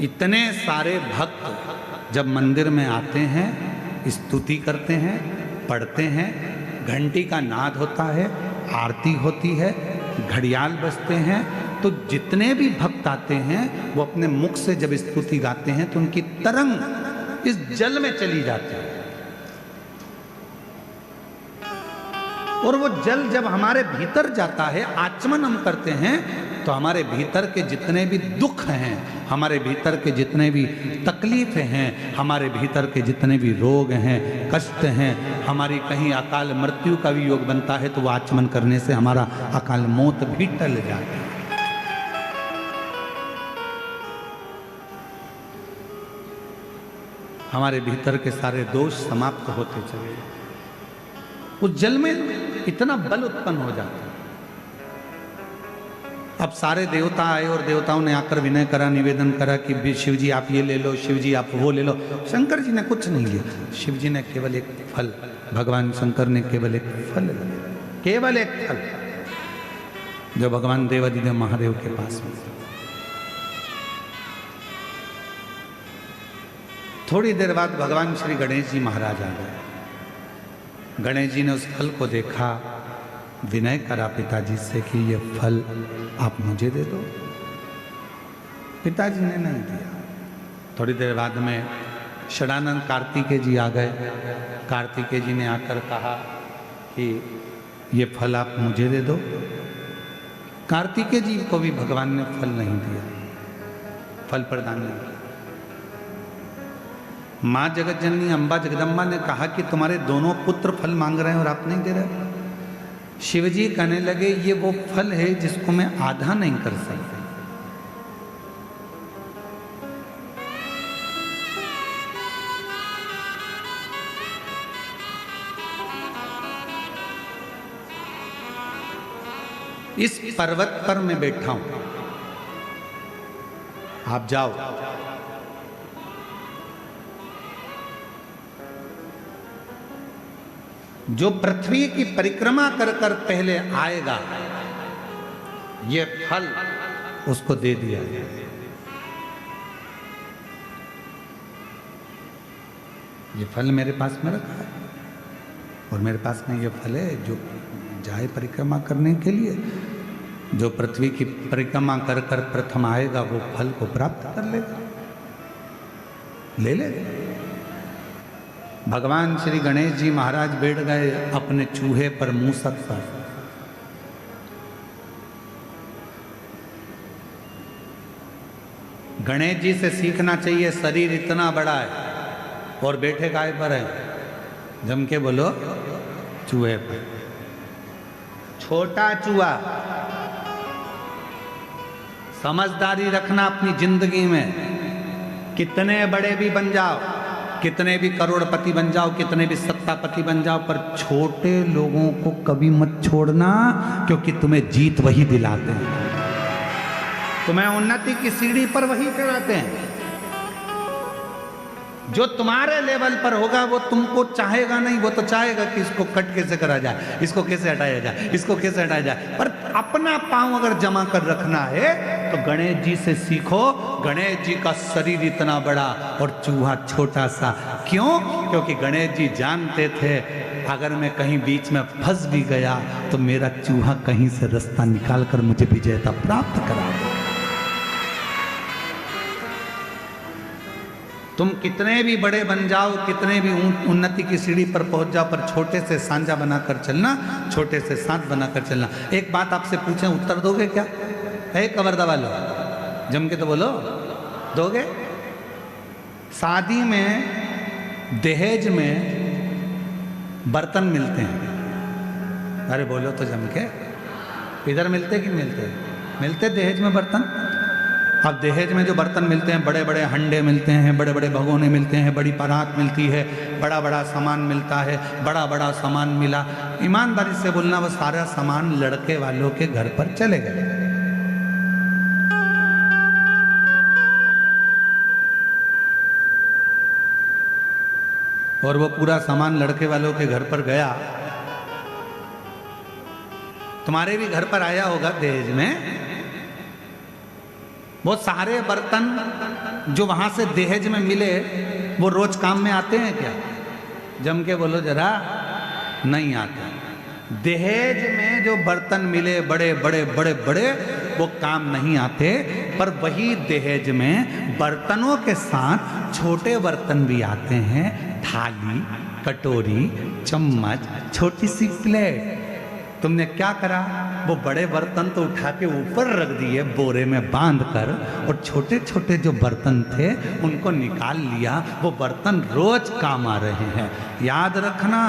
इतने सारे भक्त जब मंदिर में आते हैं, स्तुति करते हैं, पढ़ते हैं, घंटी का नाद होता है, आरती होती है, घड़ियाल बजते हैं, तो जितने भी भक्त आते हैं वो अपने मुख से जब स्तुति गाते हैं तो उनकी तरंग इस जल में चली जाती है। और वो जल जब हमारे भीतर जाता है, आचमन हम करते हैं, तो हमारे भीतर के जितने भी दुख हैं, हमारे भीतर के जितने भी तकलीफें हैं, हमारे भीतर के जितने भी रोग हैं, कष्ट हैं, हमारी कहीं अकाल मृत्यु का भी योग बनता है, तो वो आचमन करने से हमारा अकाल मौत भी टल जाता है। हमारे भीतर के सारे दोष समाप्त होते चले। उस जल में इतना बल उत्पन्न हो जाता है। अब सारे देवता आए और देवताओं ने आकर विनय करा, निवेदन करा कि शिव जी आप ये ले लो, शिव जी आप वो ले लो। शंकर जी ने कुछ नहीं लिया, शिव जी ने केवल एक फल, भगवान शंकर ने केवल एक फल लिया, केवल एक फल, जो भगवान देवाधिदेव महादेव के पास में। थोड़ी देर बाद भगवान श्री गणेश जी महाराज आ गए। गणेश जी ने उस फल को देखा, विनय करा पिताजी से कि ये फल आप मुझे दे दो। पिताजी ने नहीं दिया। थोड़ी देर बाद में षडानंद कार्तिकेय जी आ गए। कार्तिकेय जी ने आकर कहा कि ये फल आप मुझे दे दो। कार्तिकेय जी को भी भगवान ने फल नहीं दिया, फल प्रदान नहीं किया। माँ जगत जननी अम्बा जगदम्बा ने कहा कि तुम्हारे दोनों पुत्र फल मांग रहे हैं और आप नहीं दे रहे। शिवजी कहने लगे ये वो फल है जिसको मैं आधा नहीं कर सकता। इस पर्वत पर मैं बैठा हूं, आप जाओ, जो पृथ्वी की परिक्रमा कर कर पहले आएगा, ये फल उसको दे दिया जाए। ये फल मेरे पास में रखा है और मेरे पास में ये फल है जो जाए परिक्रमा करने के लिए। जो पृथ्वी की परिक्रमा कर कर प्रथम आएगा वो फल को प्राप्त कर लेगा, ले लेगा। भगवान श्री गणेश जी महाराज बैठ गए अपने चूहे पर, मूसक पर। गणेश जी से सीखना चाहिए, शरीर इतना बड़ा है और बैठे काय पर है? जम के बोलो, चूहे पर। छोटा चूहा। समझदारी रखना अपनी जिंदगी में। कितने बड़े भी बन जाओ, कितने भी करोड़पति बन जाओ, कितने भी सत्तापति बन जाओ, पर छोटे लोगों को कभी मत छोड़ना, क्योंकि तुम्हें जीत वही दिलाते हैं, तुम्हें उन्नति की सीढ़ी पर वही चढ़ाते हैं। जो तुम्हारे लेवल पर होगा वो तुमको चाहेगा नहीं, वो तो चाहेगा कि इसको कट कैसे करा जाए, इसको कैसे हटाया जाए, इसको कैसे हटाया जाए। पर अपना पांव अगर जमा कर रखना है तो गणेश जी से सीखो। गणेश जी का शरीर इतना बड़ा और चूहा छोटा सा। क्यों? क्योंकि गणेश जी जानते थे अगर मैं कहीं बीच में फंस भी गया तो मेरा चूहा कहीं से रास्ता निकाल कर मुझे विजेता प्राप्त करा दे। तुम कितने भी बड़े बन जाओ, कितने भी उन्नति की सीढ़ी पर पहुंच जाओ, पर छोटे से सांझा बनाकर चलना, छोटे से साथ बनाकर चलना। एक बात आपसे पूछें, उत्तर दोगे क्या? है कवर्दा वालों, जम के तो बोलो, दोगे? शादी में दहेज में बर्तन मिलते हैं, अरे बोलो तो जम के, इधर मिलते कि मिलते? मिलते दहेज में बर्तन। अब दहेज में जो बर्तन मिलते हैं, बड़े बड़े हंडे मिलते हैं, बड़े बड़े भगोने मिलते हैं, बड़ी परात मिलती है, बड़ा बड़ा सामान मिलता है, बड़ा बड़ा सामान मिला। ईमानदारी से बोलना, वो सारा सामान लड़के वालों के घर पर चले गए। और वो पूरा सामान लड़के वालों के घर पर गया। तुम्हारे भी घर पर आया होगा दहेज में। वो सारे बर्तन जो वहां से दहेज में मिले, वो रोज काम में आते हैं क्या? जम के बोलो जरा, नहीं आते। दहेज में जो बर्तन मिले बड़े बड़े बड़े बड़े, वो काम नहीं आते। पर वही दहेज में बर्तनों के साथ छोटे बर्तन भी आते हैं। थाली, कटोरी, चम्मच, छोटी सी प्लेट। तुमने क्या करा? वो बड़े बर्तन तो उठा के ऊपर रख दिए बोरे में बांध कर, और छोटे छोटे जो बर्तन थे उनको निकाल लिया। वो बर्तन रोज काम आ रहे हैं। याद रखना,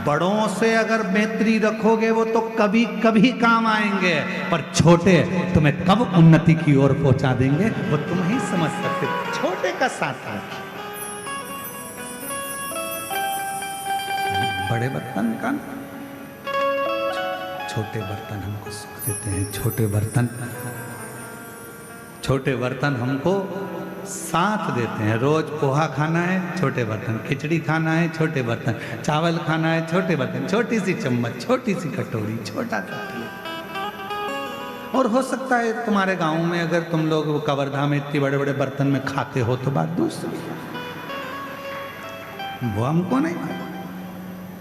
बड़ों से अगर मैत्री रखोगे वो तो कभी कभी काम आएंगे, पर छोटे तुम्हें कब उन्नति की ओर पहुंचा देंगे वो तुम ही समझ सकते। छोटे का साथ है, बड़े बर्तन का, छोटे बर्तन हमको सुख देते हैं। छोटे बर्तन हमको साथ देते हैं। रोज पोहा खाना है, छोटे बर्तन। खिचड़ी खाना है, छोटे बर्तन। चावल खाना है, छोटे बर्तन। छोटी सी चम्मच, छोटी सी कटोरी, छोटा सा। और हो सकता है तुम्हारे गांव में अगर तुम लोग वो कवर्धा में इतने बड़े बड़े बर्तन में खाते हो तो बात दूसरी, वो हमको नहीं मालूम।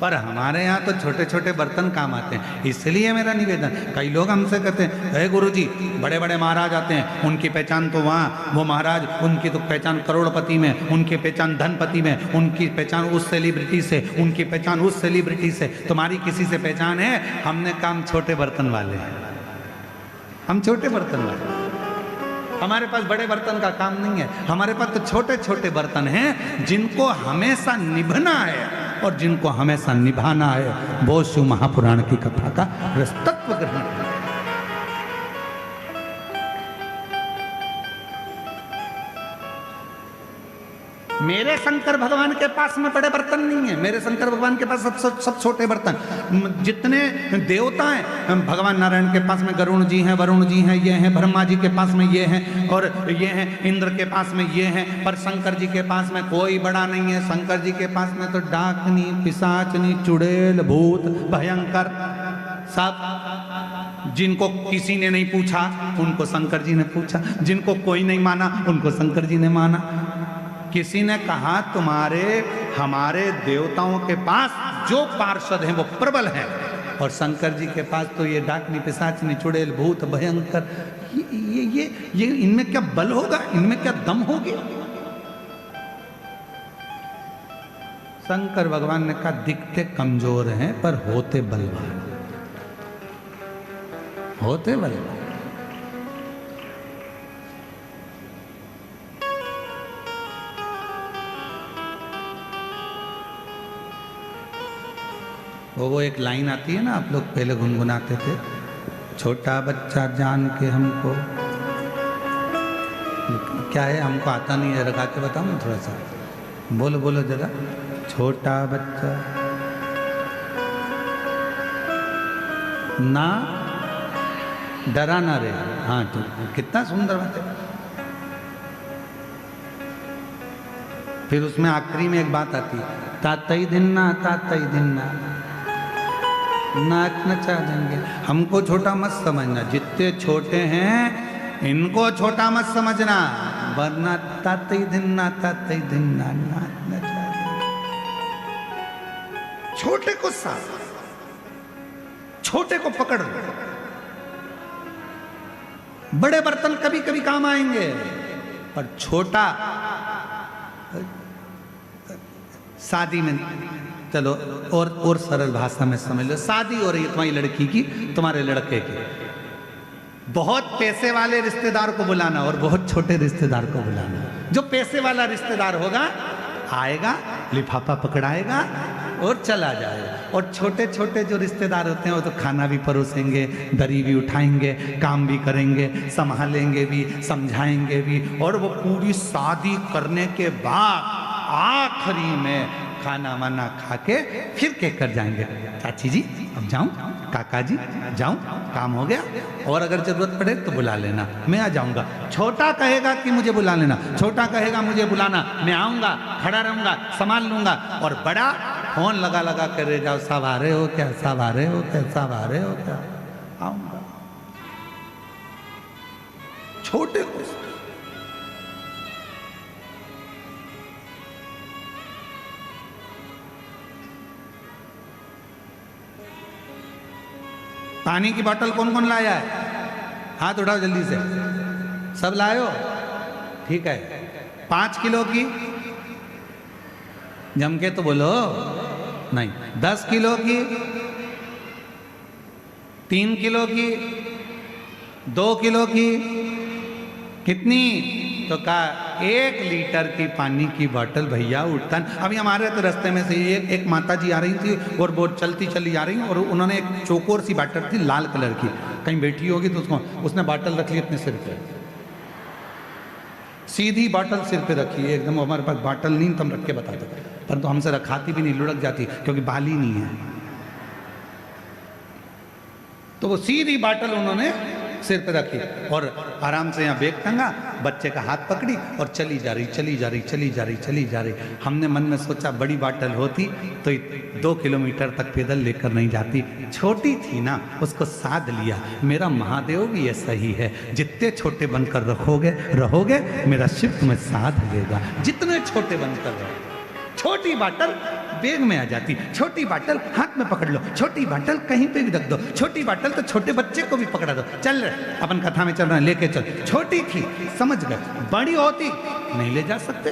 पर हमारे यहाँ तो छोटे छोटे बर्तन काम आते हैं। इसलिए मेरा निवेदन, कई लोग हमसे कहते हैं, हे गुरुजी, बड़े बड़े महाराज आते हैं, उनकी पहचान तो वहाँ, वो महाराज, उनकी तो पहचान करोड़पति में, उनकी पहचान धनपति में, उनकी पहचान उस सेलिब्रिटी से, उनकी पहचान उस सेलिब्रिटी से। तुम्हारी किसी से पहचान है? हमने काम छोटे बर्तन वाले हैं। हम छोटे बर्तन वाले, हमारे पास बड़े बर्तन का काम नहीं है। हमारे पास तो छोटे छोटे बर्तन हैं जिनको हमेशा निभना है और जिनको हमेशा निभाना है। वो शिव महापुराण की कथा का रसतत्व ग्रहण करें। मेरे शंकर भगवान के पास में बड़े बर्तन नहीं है। मेरे शंकर भगवान के पास सब छोटे बर्तन। जितने देवता हैं, भगवान नारायण के पास में गरुण जी हैं, वरुण जी हैं, ये हैं। ब्रह्मा जी के पास में ये हैं, और ये हैं। इंद्र के पास में ये हैं। पर शंकर जी के पास में कोई बड़ा नहीं है। शंकर जी के पास में तो डाकनी, पिशाचनी, चुड़ैल, भूत, भयंकर सब। जिनको किसी ने नहीं पूछा उनको शंकर जी ने पूछा, जिनको कोई नहीं माना उनको शंकर जी ने माना। किसी ने कहा तुम्हारे हमारे देवताओं के पास जो पार्षद हैं वो प्रबल हैं, और शंकर जी के पास तो ये डाकनी, पिशाचनी, चुड़ैल, भूत, भयंकर, ये इनमें क्या बल होगा? इनमें क्या दम होगी? शंकर भगवान ने कहा दिखते कमजोर हैं पर होते बलवान, होते बलवान। वो एक लाइन आती है ना, आप लोग पहले गुनगुनाते थे, छोटा बच्चा जान के हमको, क्या है हमको आता नहीं है, रखा के बताओ ना थोड़ा सा, बोलो बोलो जरा। छोटा बच्चा ना डरा ना रे। हाँ तो कितना सुंदर बात है। फिर उसमें आखिरी में एक बात आती है, तातई दिन्ना, तातई दिन्ना, नाच नचा देंगे। हमको छोटा मत समझना, जितने छोटे हैं इनको छोटा मत समझना, वरना तातई दिन्ना, तातई दिन्ना, नाच नचा देंगे। छोटे को साथ, छोटे को पकड़ लो। बड़े बर्तन कभी कभी काम आएंगे, पर छोटा शादी में, चलो और सरल भाषा में समझ लो, शादी हो रही है तुम्हारी लड़की की, तुम्हारे लड़के की, बहुत पैसे वाले रिश्तेदार को बुलाना और बहुत छोटे रिश्तेदार को बुलाना। जो पैसे वाला रिश्तेदार होगा आएगा, लिफाफा पकड़ाएगा और चला जाएगा। और छोटे छोटे जो रिश्तेदार होते हैं वो तो खाना भी परोसेंगे, दरी भी उठाएंगे, काम भी करेंगे, संभालेंगे भी, समझाएंगे भी, और वो पूरी शादी करने के बाद आखिरी में खाना वाना खा के फिर कहकर जाएंगे, चाची जी अब जाऊं, काका जी जाऊं, काम हो गया, और अगर जरूरत पड़े तो बुला लेना, मैं आ जाऊंगा। छोटा कहेगा कि मुझे बुला लेना, छोटा कहेगा मुझे बुलाना, मैं आऊंगा, खड़ा रहूंगा, संभाल लूंगा, और बड़ा फोन लगा लगा कर रह जाओ, सब आ रहे हो क्या, सब आ रहे हो क्या, सब आ रहे हो क्या, आऊंगा। छोटे को पानी की बोतल कौन कौन लाया है? हाथ उठाओ जल्दी से, सब लाए हो? ठीक है। 5 किलो की जम के तो बोलो, नहीं 10 किलो की, 3 किलो की, 2 किलो की, कितनी? तो कहा 1 लीटर की पानी की बोतल भैया उठता। अभी हमारे तो रास्ते में से एक माता जी आ रही थी और वो चलती चली आ रही, और उन्होंने एक चौकोर सी बोतल थी लाल कलर की, कहीं बैठी होगी तो उसने बोतल रख ली अपने सिर पे, सीधी बोतल सिर पे रखी है एकदम। हमारे पास बोतल नहीं तो हम रख के बताते, परंतु हमसे रखाती भी नहीं, लुढ़क जाती क्योंकि बाली नहीं है। तो वो सीधी बोतल उन्होंने सिर पे रखी और आराम से यहाँ बैग टंगा, बच्चे का हाथ पकड़ी और चली जा रही, चली जा रही, चली जा रही, चली जा रही। हमने मन में सोचा बड़ी बोतल होती तो 2 किलोमीटर तक पैदल लेकर नहीं जाती, छोटी थी ना, उसको साध लिया। मेरा महादेव भी ऐसा ही है, जितने छोटे बनकर रहोगे मेरा शिव तुम्हें साध लेगा। जितने छोटे बनकर रहो, छोटी बोतल बैग में आ जाती, छोटी बोतल हाथ में पकड़ लो, छोटी बोतल कहीं पे भी रख दो, छोटी बोतल तो छोटे बच्चे को भी पकड़ा दो। चल रहे अपन कथा में चल रहे हैं, लेके चल। छोटी थी समझ गए, बड़ी होती नहीं ले जा सकते।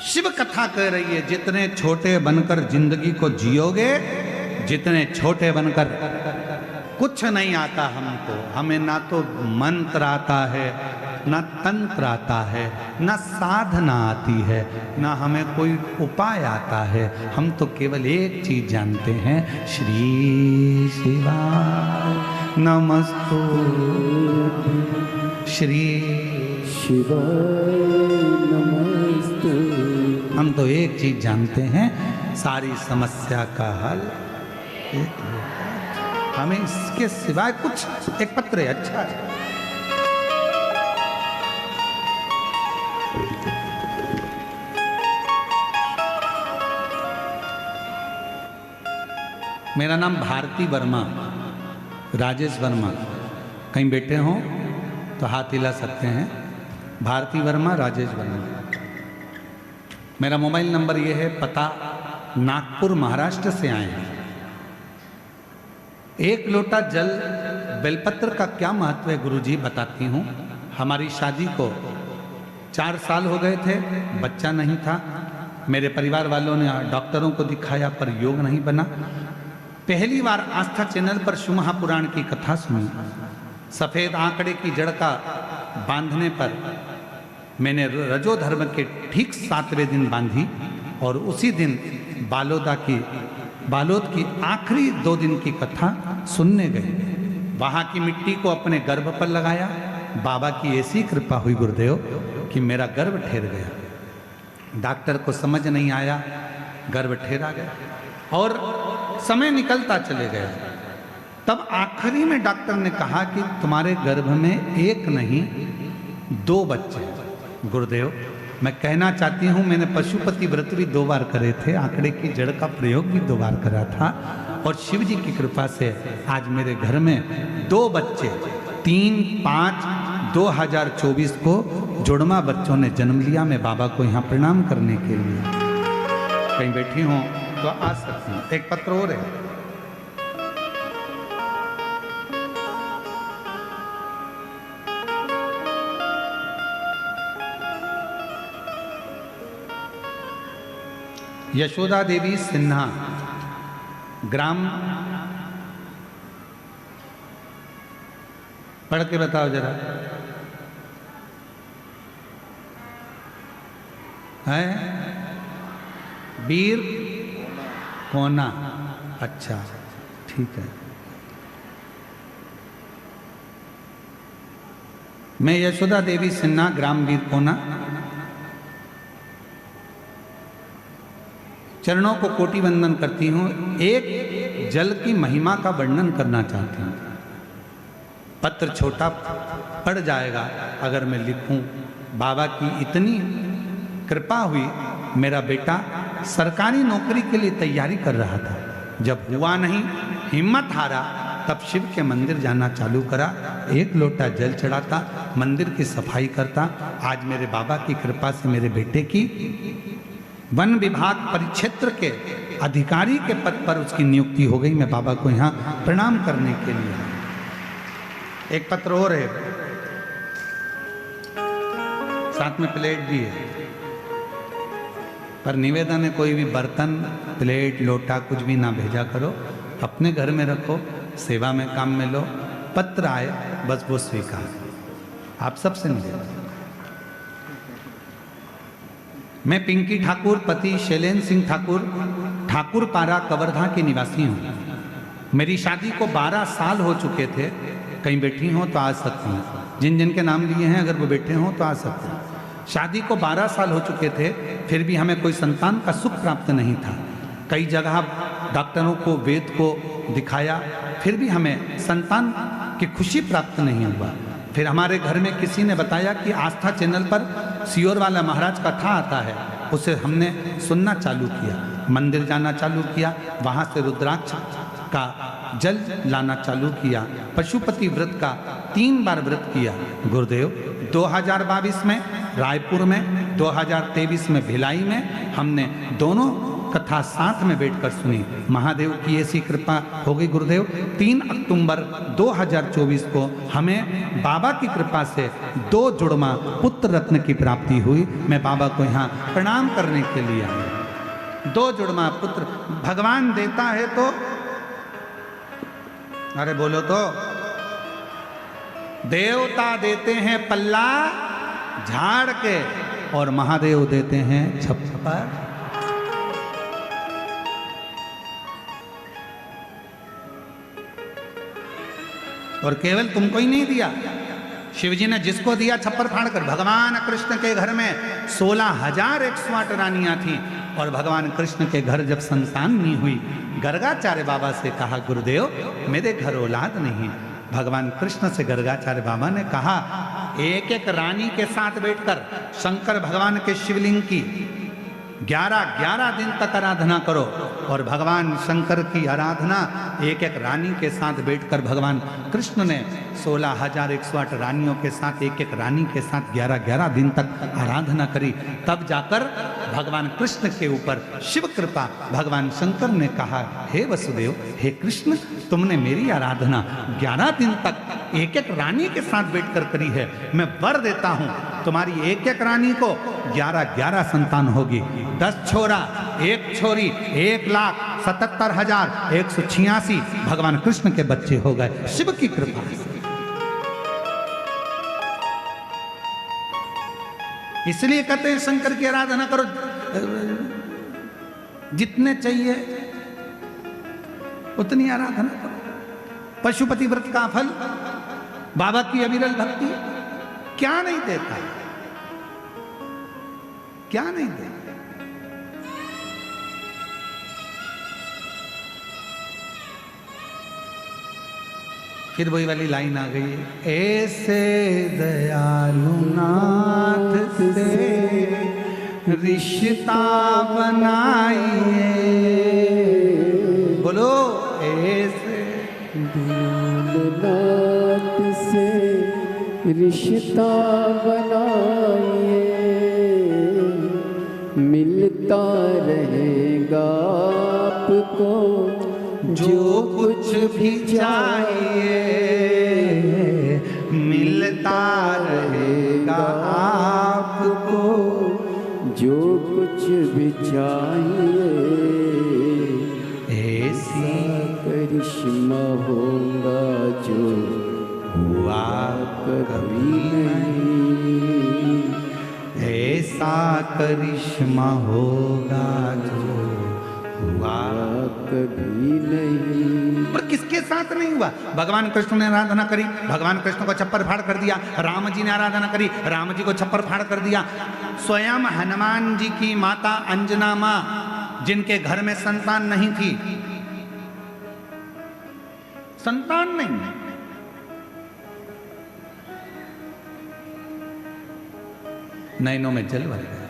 शिव कथा कह रही है, जितने छोटे बनकर जिंदगी को जियोगे, जितने छोटे बनकर, कुछ नहीं आता हमको, हमें ना तो मंत्र आता है, ना तंत्र आता है, ना साधना आती है, ना हमें कोई उपाय आता है। हम तो केवल एक चीज जानते हैं, श्री शिवाय नमस्तु, श्री शिवाय नमस्तु। हम तो एक चीज जानते हैं, सारी समस्या का हल एक होता है। हमें इसके सिवाय कुछ, एक पत्र है, अच्छा है। मेरा नाम भारती वर्मा, राजेश वर्मा, कहीं बैठे हों तो हाथ हिला सकते हैं। भारती वर्मा, राजेश वर्मा। मेरा मोबाइल नंबर ये है, पता नागपुर महाराष्ट्र से आए हैं। 1 लोटा जल, बेलपत्र का क्या महत्व है गुरुजी बताती हूँ। हमारी शादी को 4 साल हो गए थे, बच्चा नहीं था। मेरे परिवार वालों ने डॉक्टरों को दिखाया पर योग नहीं बना। पहली बार आस्था चैनल पर शिव महापुराण की कथा सुनी। सफेद आंकड़े की जड़ का बांधने पर मैंने रजो धर्म के ठीक 7वें दिन बांधी, और उसी दिन बालोद की आखिरी 2 दिन की कथा सुनने गए। वहाँ की मिट्टी को अपने गर्भ पर लगाया। बाबा की ऐसी कृपा हुई गुरुदेव कि मेरा गर्भ ठहर गया। डॉक्टर को समझ नहीं आया, गर्भ ठहरा गया और समय निकलता चले गया। तब आखिरी में डॉक्टर ने कहा कि तुम्हारे गर्भ में 1 नहीं 2 बच्चे। गुरुदेव, मैं कहना चाहती हूँ, मैंने पशुपति व्रत भी 2 बार करे थे, आंकड़े की जड़ का प्रयोग भी 2 बार करा था, और शिव जी की कृपा से आज मेरे घर में 2 बच्चे, 3/5/2024 को जुड़वा बच्चों ने जन्म लिया। मैं बाबा को यहाँ प्रणाम करने के लिए, कहीं बैठी हूँ तो आ सकती हूँ। एक पत्र और है, यशोदा देवी सिन्हा, ग्राम, पढ़ के बताओ जरा। है वीर कोना। अच्छा ठीक है। मैं यशोदा देवी सिन्हा, ग्राम वीर कोना, चरणों को कोटि वंदन करती हूँ। एक जल की महिमा का वर्णन करना चाहती हूँ। पत्र छोटा पड़ जाएगा अगर मैं लिखूं। बाबा की इतनी कृपा हुई, मेरा बेटा सरकारी नौकरी के लिए तैयारी कर रहा था, जब हुआ नहीं, हिम्मत हारा, तब शिव के मंदिर जाना चालू करा, एक लोटा जल चढ़ाता, मंदिर की सफाई करता। आज मेरे बाबा की कृपा से मेरे बेटे की वन विभाग परिक्षेत्र के अधिकारी के पद पर उसकी नियुक्ति हो गई। मैं बाबा को यहाँ प्रणाम करने के लिए। एक पत्र और है, साथ में प्लेट भी है, पर निवेदन है कोई भी बर्तन, प्लेट, लोटा कुछ भी ना भेजा करो, अपने घर में रखो, सेवा में काम में लो। पत्र आए बस वो स्वीकार। आप सबसे निवेदन। मैं पिंकी ठाकुर, पति शैलेंद्र सिंह ठाकुर, ठाकुर पारा कवर्धा की निवासी हूँ। मेरी शादी को 12 साल हो चुके थे। कहीं बैठी हो तो आ सकती हैं, जिन जिन के नाम लिए हैं अगर वो बैठे हों तो आ सकते हैं। शादी को 12 साल हो चुके थे, फिर भी हमें कोई संतान का सुख प्राप्त नहीं था। कई जगह डॉक्टरों को, वेद को दिखाया, फिर भी हमें संतान की खुशी प्राप्त नहीं हुआ। फिर हमारे घर में किसी ने बताया कि आस्था चैनल पर सियोर वाला महाराज कथा आता है, उसे हमने सुनना चालू किया, मंदिर जाना चालू किया, वहाँ से रुद्राक्ष का जल लाना चालू किया, पशुपति व्रत का 3 बार व्रत किया। गुरुदेव 2022 में रायपुर में, 2023 में भिलाई में हमने दोनों कथा साथ में बैठकर सुनी। महादेव की ऐसी कृपा हो गई गुरुदेव। 3 अक्टूबर 2024 को हमें बाबा की कृपा से 2 जुड़वा पुत्र रत्न की प्राप्ति हुई। मैं बाबा को यहाँ प्रणाम करने के लिए आया। 2 जुड़वा पुत्र भगवान देता है तो, अरे बोलो तो, देवता देते हैं पल्ला झाड़ के और महादेव देते हैं छप्पर। और केवल तुमको ही नहीं दिया, शिवजी ने जिसको दिया छप्पर फाड़ कर। भगवान कृष्ण के घर में 16,108 रानियां थी और भगवान कृष्ण के घर जब संतान हुई, गर्गाचार्य बाबा से कहा गुरुदेव मेरे घर औलाद नहीं। भगवान कृष्ण से गर्गाचार्य बाबा ने कहा एक एक रानी के साथ बैठकर शंकर भगवान के शिवलिंग की 11 दिन तक आराधना करो। और भगवान शंकर की आराधना एक एक रानी के साथ बैठकर भगवान कृष्ण ने 16,108 रानियों के साथ, एक एक रानी के साथ 11 दिन तक आराधना करी। तब जाकर भगवान कृष्ण के ऊपर शिव कृपा, भगवान शंकर ने कहा हे वसुदेव, हे कृष्ण, तुमने मेरी आराधना 11 दिन तक एक एक रानी के साथ बैठकर करी है। मैं वर देता हूं तुम्हारी एक एक रानी को 11 संतान होगी। 10 छोरा 1 छोरी, 1,77,186 भगवान कृष्ण के बच्चे हो गए शिव की कृपा से। इसलिए कहते हैं शंकर की आराधना करो, जितने चाहिए उतनी आराधना करो। पशुपति व्रत का फल, बाबा की अविरल भक्ति क्या नहीं देता, क्या नहीं देता। फिर वही वाली लाइन आ गई, ऐसे दयालु नाथ से रिश्ता बनाइए। बोलो ऐसे दयालु नाथ से रिश्ता बनाइए, मिलता रहेगा आपको जो कुछ भी चाहिए, मिलता रहेगा आपको जो कुछ भी चाहिए। ऐसी करिश्मा होगा जो हुआ कभी नहीं, ऐसी ऐसा करिश्मा होगा जो हुआ कभी नहीं। पर किसके साथ नहीं हुआ? भगवान कृष्ण ने आराधना करी, भगवान कृष्ण को छप्पर फाड़ कर दिया। राम जी ने आराधना करी, राम जी को छप्पर फाड़ कर दिया। स्वयं हनुमान जी की माता अंजना मां, जिनके घर में संतान नहीं थी, संतान नहीं, नैनों में जल भर गया,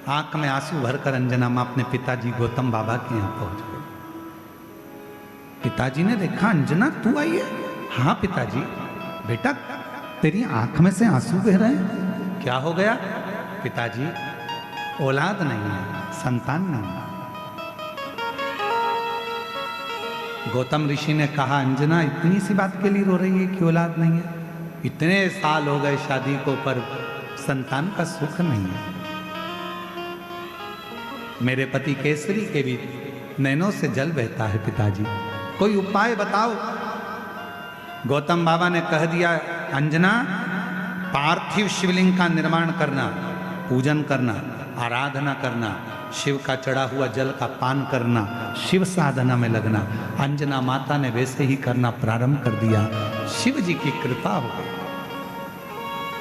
आंख में आंसू भरकर अंजना मां अपने पिताजी गौतम बाबा के यहां पहुंच गए। पिताजी ने देखा, अंजना तू आई है? हाँ पिताजी। बेटा तेरी आंख में से आंसू बह रहे हैं, क्या हो गया? पिताजी औलाद नहीं है, संतान नहीं है। गौतम ऋषि ने कहा, अंजना इतनी सी बात के लिए रो रही है कि औलाद नहीं है? इतने साल हो गए शादी को, पर संतान का सुख नहीं है। मेरे पति केसरी के भी नैनों से जल बहता है पिताजी, कोई उपाय बताओ। गौतम बाबा ने कह दिया, अंजना पार्थिव शिवलिंग का निर्माण करना, पूजन करना, आराधना करना, शिव का चढ़ा हुआ जल का पान करना, शिव साधना में लगना। अंजना माता ने वैसे ही करना प्रारंभ कर दिया। शिव जी की कृपा हो गई,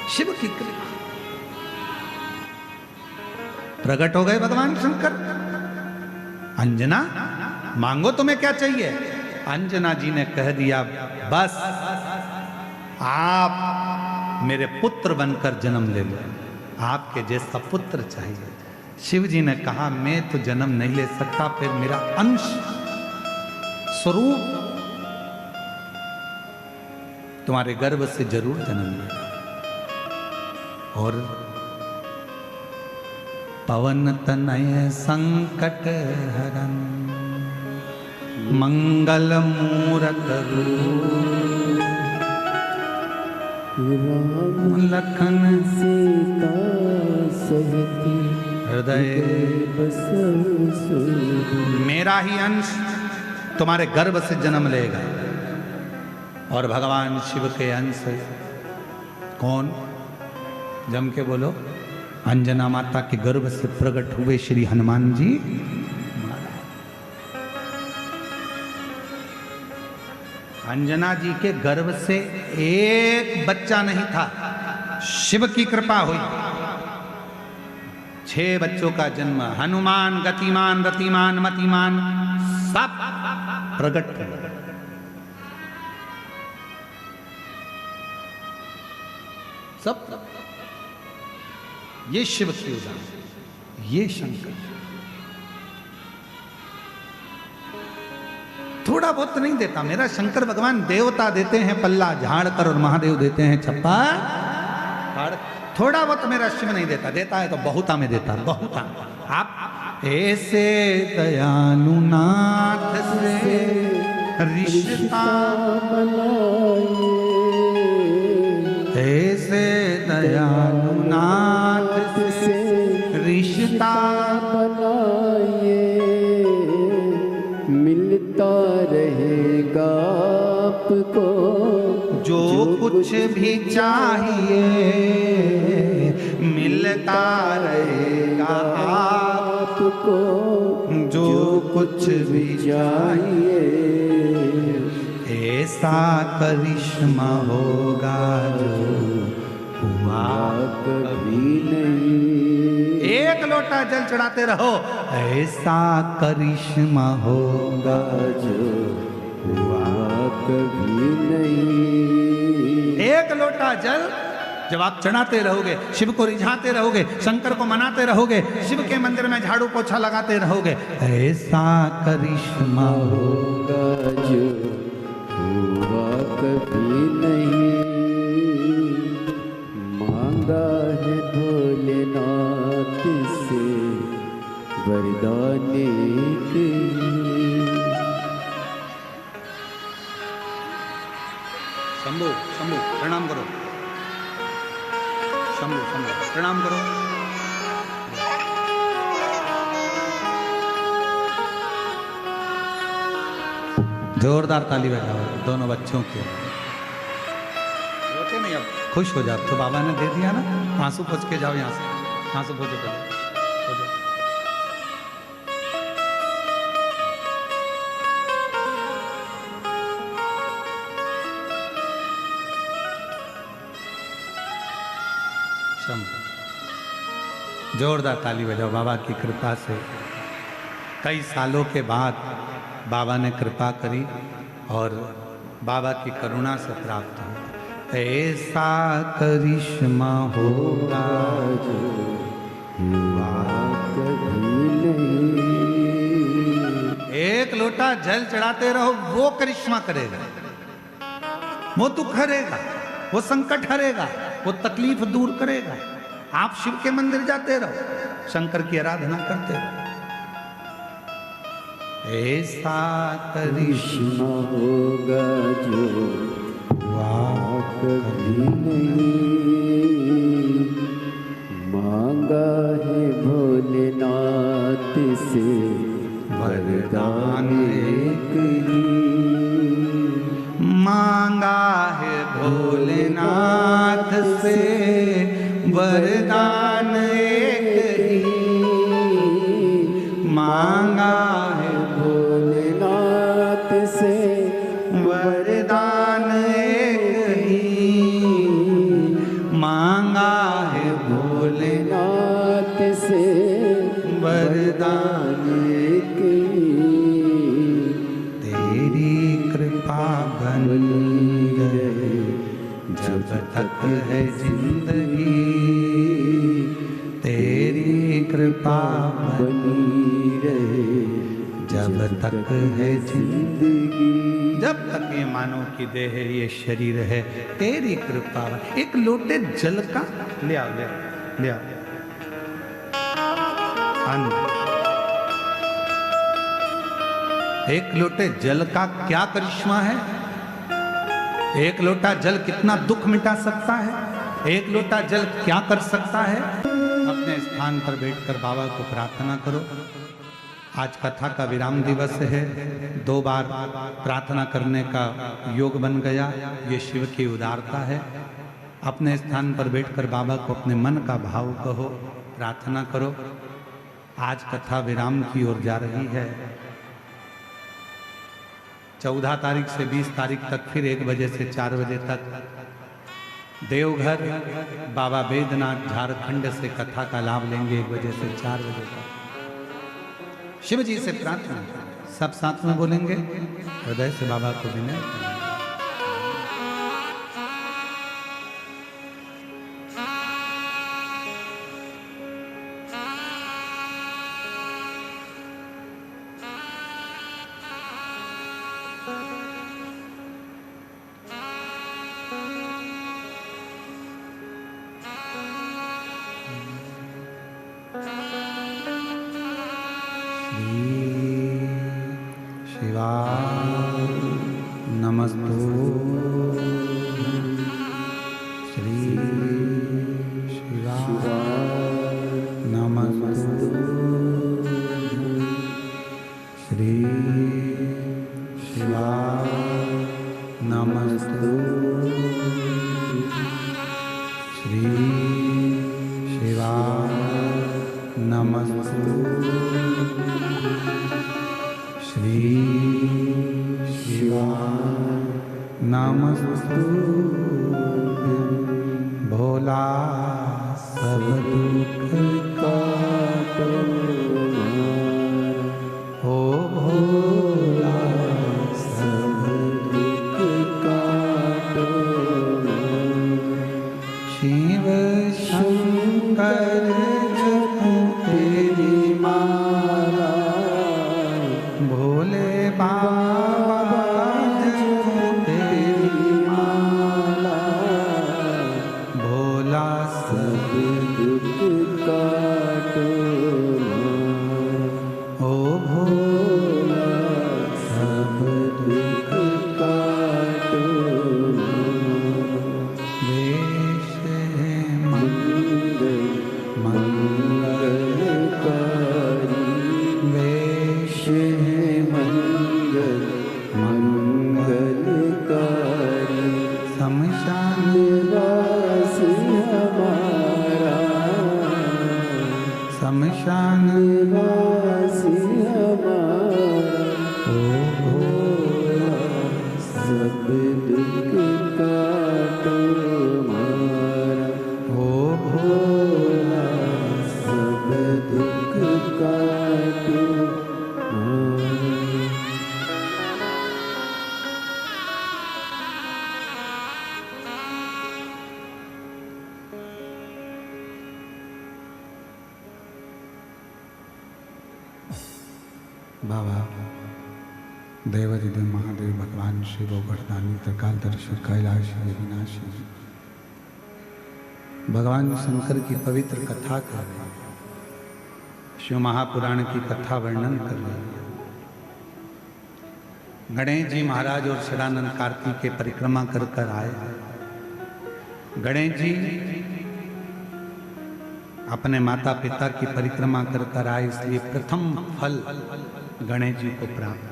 शिव की कृपा, प्रकट हो गए भगवान शंकर। अंजना मांगो तुम्हें क्या चाहिए? अंजना जी ने कह दिया, बस आप मेरे पुत्र बनकर जन्म ले लो, आपके जैसा पुत्र चाहिए। शिव जी ने कहा, मैं तो जन्म नहीं ले सकता, फिर मेरा अंश स्वरूप तुम्हारे गर्भ से जरूर जन्म लेगा। और पवन तनय संकट हरन मंगल मूरत रूप, राम लखन सीता सहित हृदय बसहु सोई। मेरा ही अंश तुम्हारे गर्भ से जन्म लेगा। और भगवान शिव के अंश कौन? जम के बोलो। अंजना माता के गर्भ से प्रकट हुए श्री हनुमान जी महाराज। अंजना जी के गर्भ से एक बच्चा नहीं था, शिव की कृपा हुई। 6 बच्चों का जन्म, हनुमान, गतिमान, रतिमान, मतिमान, सब प्रकट कर। सब ये शिव की उदाहरण, ये शंकर। थोड़ा बहुत नहीं देता मेरा शंकर भगवान। देवता देते हैं पल्ला झाड़ कर और महादेव देते हैं छप्पा फाड़। थोड़ा बहुत मेरा शिव नहीं देता, देता है तो बहुता में देता, बहुता। आप ऐसे दयालु नाथ से रिश्ता बनाए, ऐसे दयालु नाथ से रिश्ता बनाए, मिलता रहेगा आपको जो कुछ भी चाहिए, मिलता रहेगा आपको जो कुछ भी चाहिए। ऐसा करिश्मा होगा जो हुआ कभी नहीं। एक लोटा जल चढ़ाते रहो, ऐसा करिश्मा होगा जो हुआ कभी नहीं। एक लोटा जल जब आप चढ़ाते रहोगे, शिव को रिझाते रहोगे, शंकर को मनाते रहोगे, शिव के मंदिर में झाड़ू पोछा लगाते रहोगे, ऐसा करिश्मा होगा जो हुआ कभी नहीं। मांगा है भोलेनाथ से वरदान एक ही। शंभु शंभु प्रणाम करो, शंभु शंभु प्रणाम करो। जोरदार ताली बजाओ दोनों बच्चों के। रोते नहीं, अब खुश हो जाओ, तो बाबा ने दे दिया ना। आंसू पोंछ के जाओ यहाँ से, आंसू पोंछो पहले। जोरदार ताली बजाओ। बाबा की कृपा से कई सालों के बाद बाबा ने कृपा करी और बाबा की करुणा से प्राप्त हो। ऐसा करिश्मा होगा जो हुआ कभी नहीं। एक लोटा जल चढ़ाते रहो, वो करिश्मा करेगा, वो दुख हरेगा, वो संकट हरेगा, वो तकलीफ दूर करेगा। आप शिव के मंदिर जाते रहो, शंकर की आराधना करते रहो। ऐसा करिश्मा होगा जो हुआ कभी नहीं। मांगा है भोलेनाथ से वरदान एक ही। मांगा है भोलेनाथ से वरदान एक ही। मांगा है भोलेनाथ से वरदान एक ही। मांगा है भोलेनाथ से वरदान एक ही। तेरी कृपा बनी रहे जब तक है जिंदगी। तेरी कृपा बनी रहे जब तक है जिंदगी। जब तक ये मानव की देह है, ये शरीर है, तेरी कृपा। एक लोटे जल का ले आओ, ले आओ, ले आओ। अन्न। एक लोटे जल का क्या करिश्मा है। एक लोटा जल कितना दुख मिटा सकता है। एक लोटा जल क्या कर सकता है। अपने स्थान पर बैठकर बाबा को प्रार्थना करो। आज कथा का विराम दिवस है। 2 बार प्रार्थना करने का योग बन गया। ये शिव की उदारता है। अपने स्थान पर बैठकर बाबा को अपने मन का भाव कहो, प्रार्थना करो। आज कथा विराम की ओर जा रही है। 14 तारीख से 20 तारीख तक फिर 1 बजे से 4 बजे तक देवघर बाबा बैद्यनाथ झारखंड से कथा का लाभ लेंगे। 1 बजे से 4 बजे तक शिव जी से प्रार्थना, सब साथ में बोलेंगे, हृदय से बाबा को विनय करेंगे। भोला सब दुख काटो ओ भोला सब दुख काटो। शिव शंकर जपो तेरी माला, भोले बाबा जपो तेरी माला। भोला सब दुख काटो ओ भोला सब दुख काटो। वेश है मंगल मंगलकारी, वेश हे मंगल मंगलकारी। शमशान निवास हमारा शमशान निवासी हमारा ओ भोला, सब दुख काटो हमारा ओ भोला, सब दुख काटो हमारा। बाबा देवादिदेव महादेव भगवान शिव गर्दानी त्रिकालदर्शी कैलाश विनाशी भगवान शंकर की पवित्र कथा कर रहे हैं, शिव महापुराण की कथा वर्णन कर रहे हैं। गणेश जी महाराज और षडानंद कार्तिक के परिक्रमा कर कर आए। गणेश जी अपने माता पिता की परिक्रमा कर कर आए, इसलिए प्रथम फल गणेश जी को प्राप्त।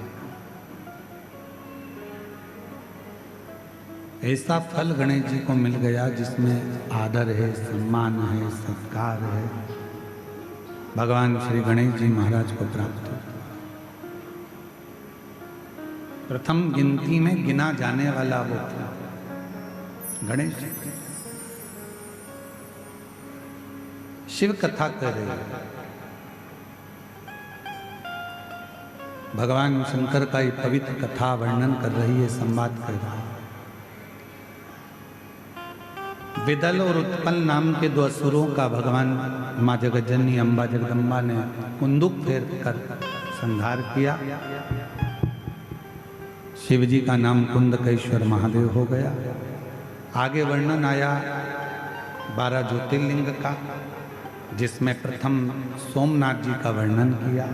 ऐसा फल गणेश जी को मिल गया जिसमें आदर है, सम्मान है, सत्कार है, भगवान श्री गणेश जी महाराज को प्राप्त हो। प्रथम गिनती में गिना जाने वाला वो था गणेश जी। शिव कथा कर रहे हैं, भगवान शंकर का ये पवित्र कथा वर्णन कर रही है, संवाद कर रहा है। विदल और उत्पल नाम के दो असुरों का भगवान माँ जगज्जननी अम्बा जगदम्बा ने कुंदुक फेर कर संहार किया। शिव जी का नाम कुंदकेश्वर महादेव हो गया। आगे वर्णन आया 12 ज्योतिर्लिंग का, जिसमें प्रथम सोमनाथ जी का वर्णन किया।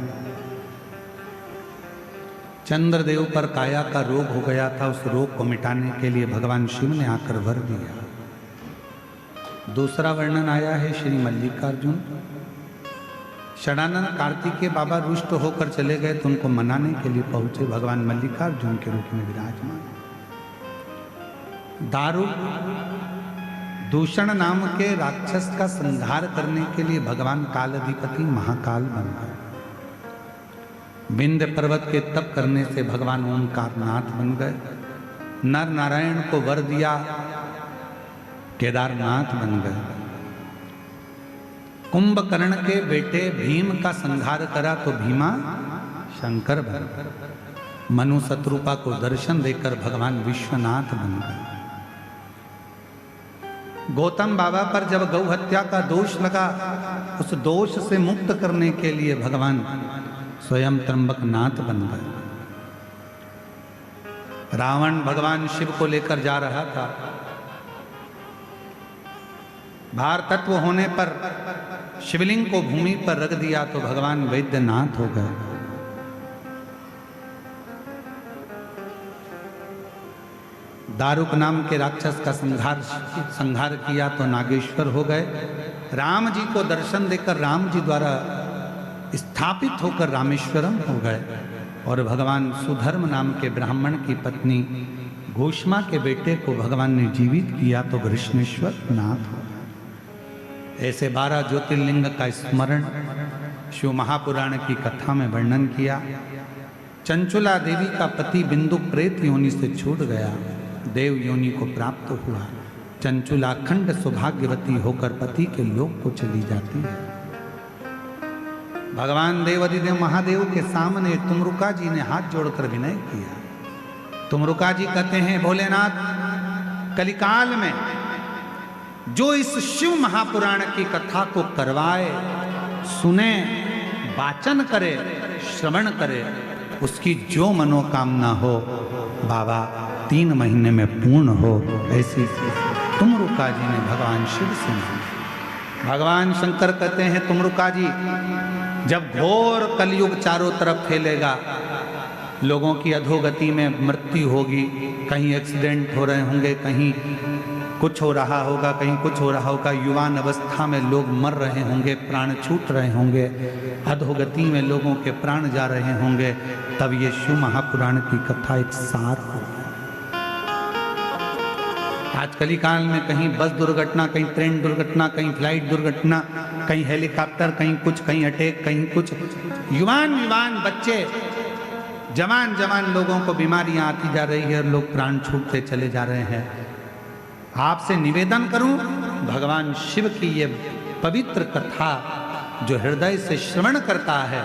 चंद्रदेव पर काया का रोग हो गया था, उस रोग को मिटाने के लिए भगवान शिव ने आकर वर दिया। दूसरा वर्णन आया है श्री मल्लिकार्जुन। षडानंद कार्तिक के बाबा रुष्ट होकर चले गए तो उनको मनाने के लिए पहुंचे, भगवान मल्लिकार्जुन के रूप में विराजमान। दारू दूषण नाम के राक्षस का संहार करने के लिए भगवान कालाधिपति महाकाल बन गए। विंध्य पर्वत के तप करने से भगवान ओंकारनाथ बन गए। नर नारायण को वर दिया, केदारनाथ बन गए। कुंभकर्ण के बेटे भीम का संहार करा तो भीमा शंकर बन गए। मनु शत्रुपा को दर्शन देकर भगवान विश्वनाथ बन गए। गौतम बाबा पर जब गौ हत्या का दोष लगा, उस दोष से मुक्त करने के लिए भगवान स्वयं त्र्यंबकनाथ बन गए। रावण भगवान शिव को लेकर जा रहा था, भार तत्व होने पर शिवलिंग को भूमि पर रख दिया तो भगवान वैद्यनाथ हो गए। दारुक नाम के राक्षस का संहार किया तो नागेश्वर हो गए। राम जी को दर्शन देकर राम जी द्वारा स्थापित होकर रामेश्वरम हो गए। और भगवान सुधर्म नाम के ब्राह्मण की पत्नी घोषमा के बेटे को भगवान ने जीवित किया तो घृष्णेश्वर नाथ हो गए। ऐसे 12 ज्योतिर्लिंग का स्मरण शिव महापुराण की कथा में वर्णन किया। चंचुला देवी का पति बिंदु प्रेत योनि से छूट गया, देव योनि को प्राप्त हुआ। चंचुला अखंड सौभाग्यवती होकर पति के लोक को चली जाती है। भगवान देवादिदेव महादेव के सामने तुमरुका जी ने हाथ जोड़कर विनय किया। तुमरुका जी कहते हैं, भोलेनाथ कलिकाल में जो इस शिव महापुराण की कथा को करवाए, सुने, वाचन करे, श्रवण करे, उसकी जो मनोकामना हो बाबा 3 महीने में पूर्ण हो, ऐसी तुमरुका जी ने भगवान शिव से मांगी। भगवान शंकर कहते हैं, तुमरुका जी जब घोर कलयुग चारों तरफ फैलेगा, लोगों की अधोगति में मृत्यु होगी, कहीं एक्सीडेंट हो रहे होंगे, कहीं कुछ हो रहा होगा, कहीं कुछ हो रहा होगा, युवान अवस्था में लोग मर रहे होंगे, प्राण छूट रहे होंगे, अधोगति में लोगों के प्राण जा रहे होंगे, तब ये शिव महापुराण की कथा एक सार हो। आज कलिकाल में कहीं बस दुर्घटना, कहीं ट्रेन दुर्घटना, कहीं फ्लाइट दुर्घटना, कहीं हेलीकॉप्टर, कहीं कुछ, कहीं अटैक, कहीं कुछ। युवान युवान बच्चे, जवान जवान लोगों को बीमारियां आती जा रही है और लोग प्राण छूटते चले जा रहे हैं। आपसे निवेदन करूं, भगवान शिव की ये पवित्र कथा जो हृदय से श्रवण करता है,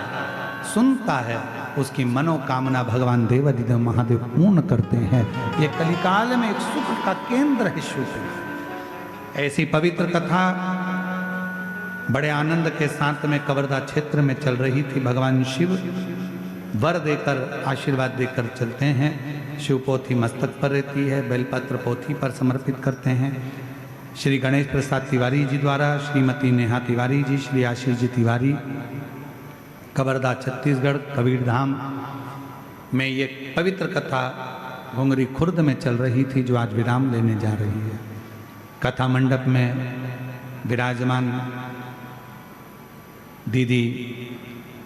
सुनता है, उसकी मनोकामना भगवान देवाधिदेव महादेव पूर्ण करते हैं। ये कलिकाल में एक सुख का केंद्र है शिव। ऐसी पवित्र कथा बड़े आनंद के साथ में कवर्धा क्षेत्र में चल रही थी। भगवान शिव वर देकर, आशीर्वाद देकर चलते हैं। शिव पोथी मस्तक पर रहती है, बेलपत्र पोथी पर समर्पित करते हैं। श्री गणेश प्रसाद तिवारी जी द्वारा, श्रीमती नेहा तिवारी जी, श्री आशीष जी तिवारी, कवर्धा छत्तीसगढ़ कबीरधाम में ये पवित्र कथा घुंगरी खुर्द में चल रही थी, जो आज विराम लेने जा रही है। कथा मंडप में विराजमान दीदी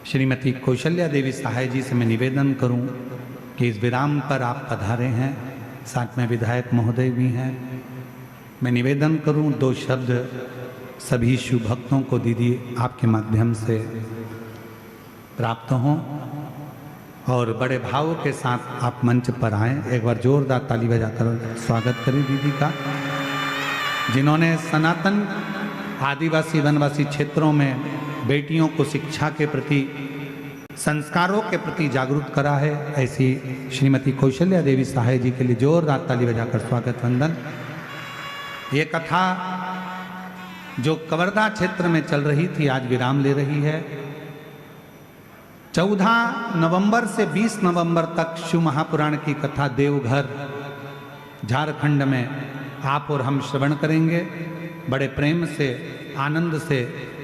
श्रीमती कौशल्या देवी सहाय जी से मैं निवेदन करूं कि इस विराम पर आप पधारे हैं, साथ में विधायक महोदय भी हैं। मैं निवेदन करूं, दो शब्द सभी शिव भक्तों को दीदी आपके माध्यम से प्राप्त हों और बड़े भाव के साथ आप मंच पर आएं। एक बार जोरदार ताली बजाकर स्वागत करें दीदी का, जिन्होंने सनातन आदिवासी वनवासी क्षेत्रों में बेटियों को शिक्षा के प्रति, संस्कारों के प्रति जागरूक करा है। ऐसी श्रीमती कौशल्या देवी सहाय जी के लिए जोरदार ताली बजाकर स्वागत वंदन। ये कथा जो कवर्धा क्षेत्र में चल रही थी, आज विराम ले रही है। 14 नवंबर से 20 नवंबर तक शिव महापुराण की कथा देवघर झारखंड में आप और हम श्रवण करेंगे। बड़े प्रेम से, आनंद से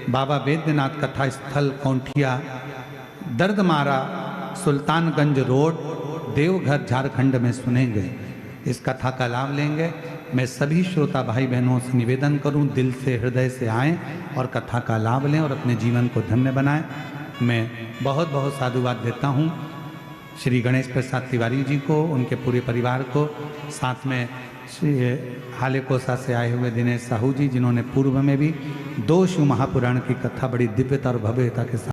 बाबा वैद्यनाथ कथा स्थल कौंठिया, दर्दमारा, सुल्तानगंज रोड, देवघर झारखंड में सुनेंगे। इस कथा का लाभ लेंगे। मैं सभी श्रोता भाई बहनों से निवेदन करूं, दिल से, हृदय से आएं और कथा का लाभ लें और अपने जीवन को धन्य बनाएं। मैं बहुत बहुत साधुवाद देता हूं श्री गणेश प्रसाद तिवारी जी को, उनके पूरे परिवार को, साथ में श्री हालेकोसा से आए हुए दिनेश साहू जी, जिन्होंने पूर्व में भी 2 शिव महापुराण की कथा बड़ी दिव्यता और भव्यता के साथ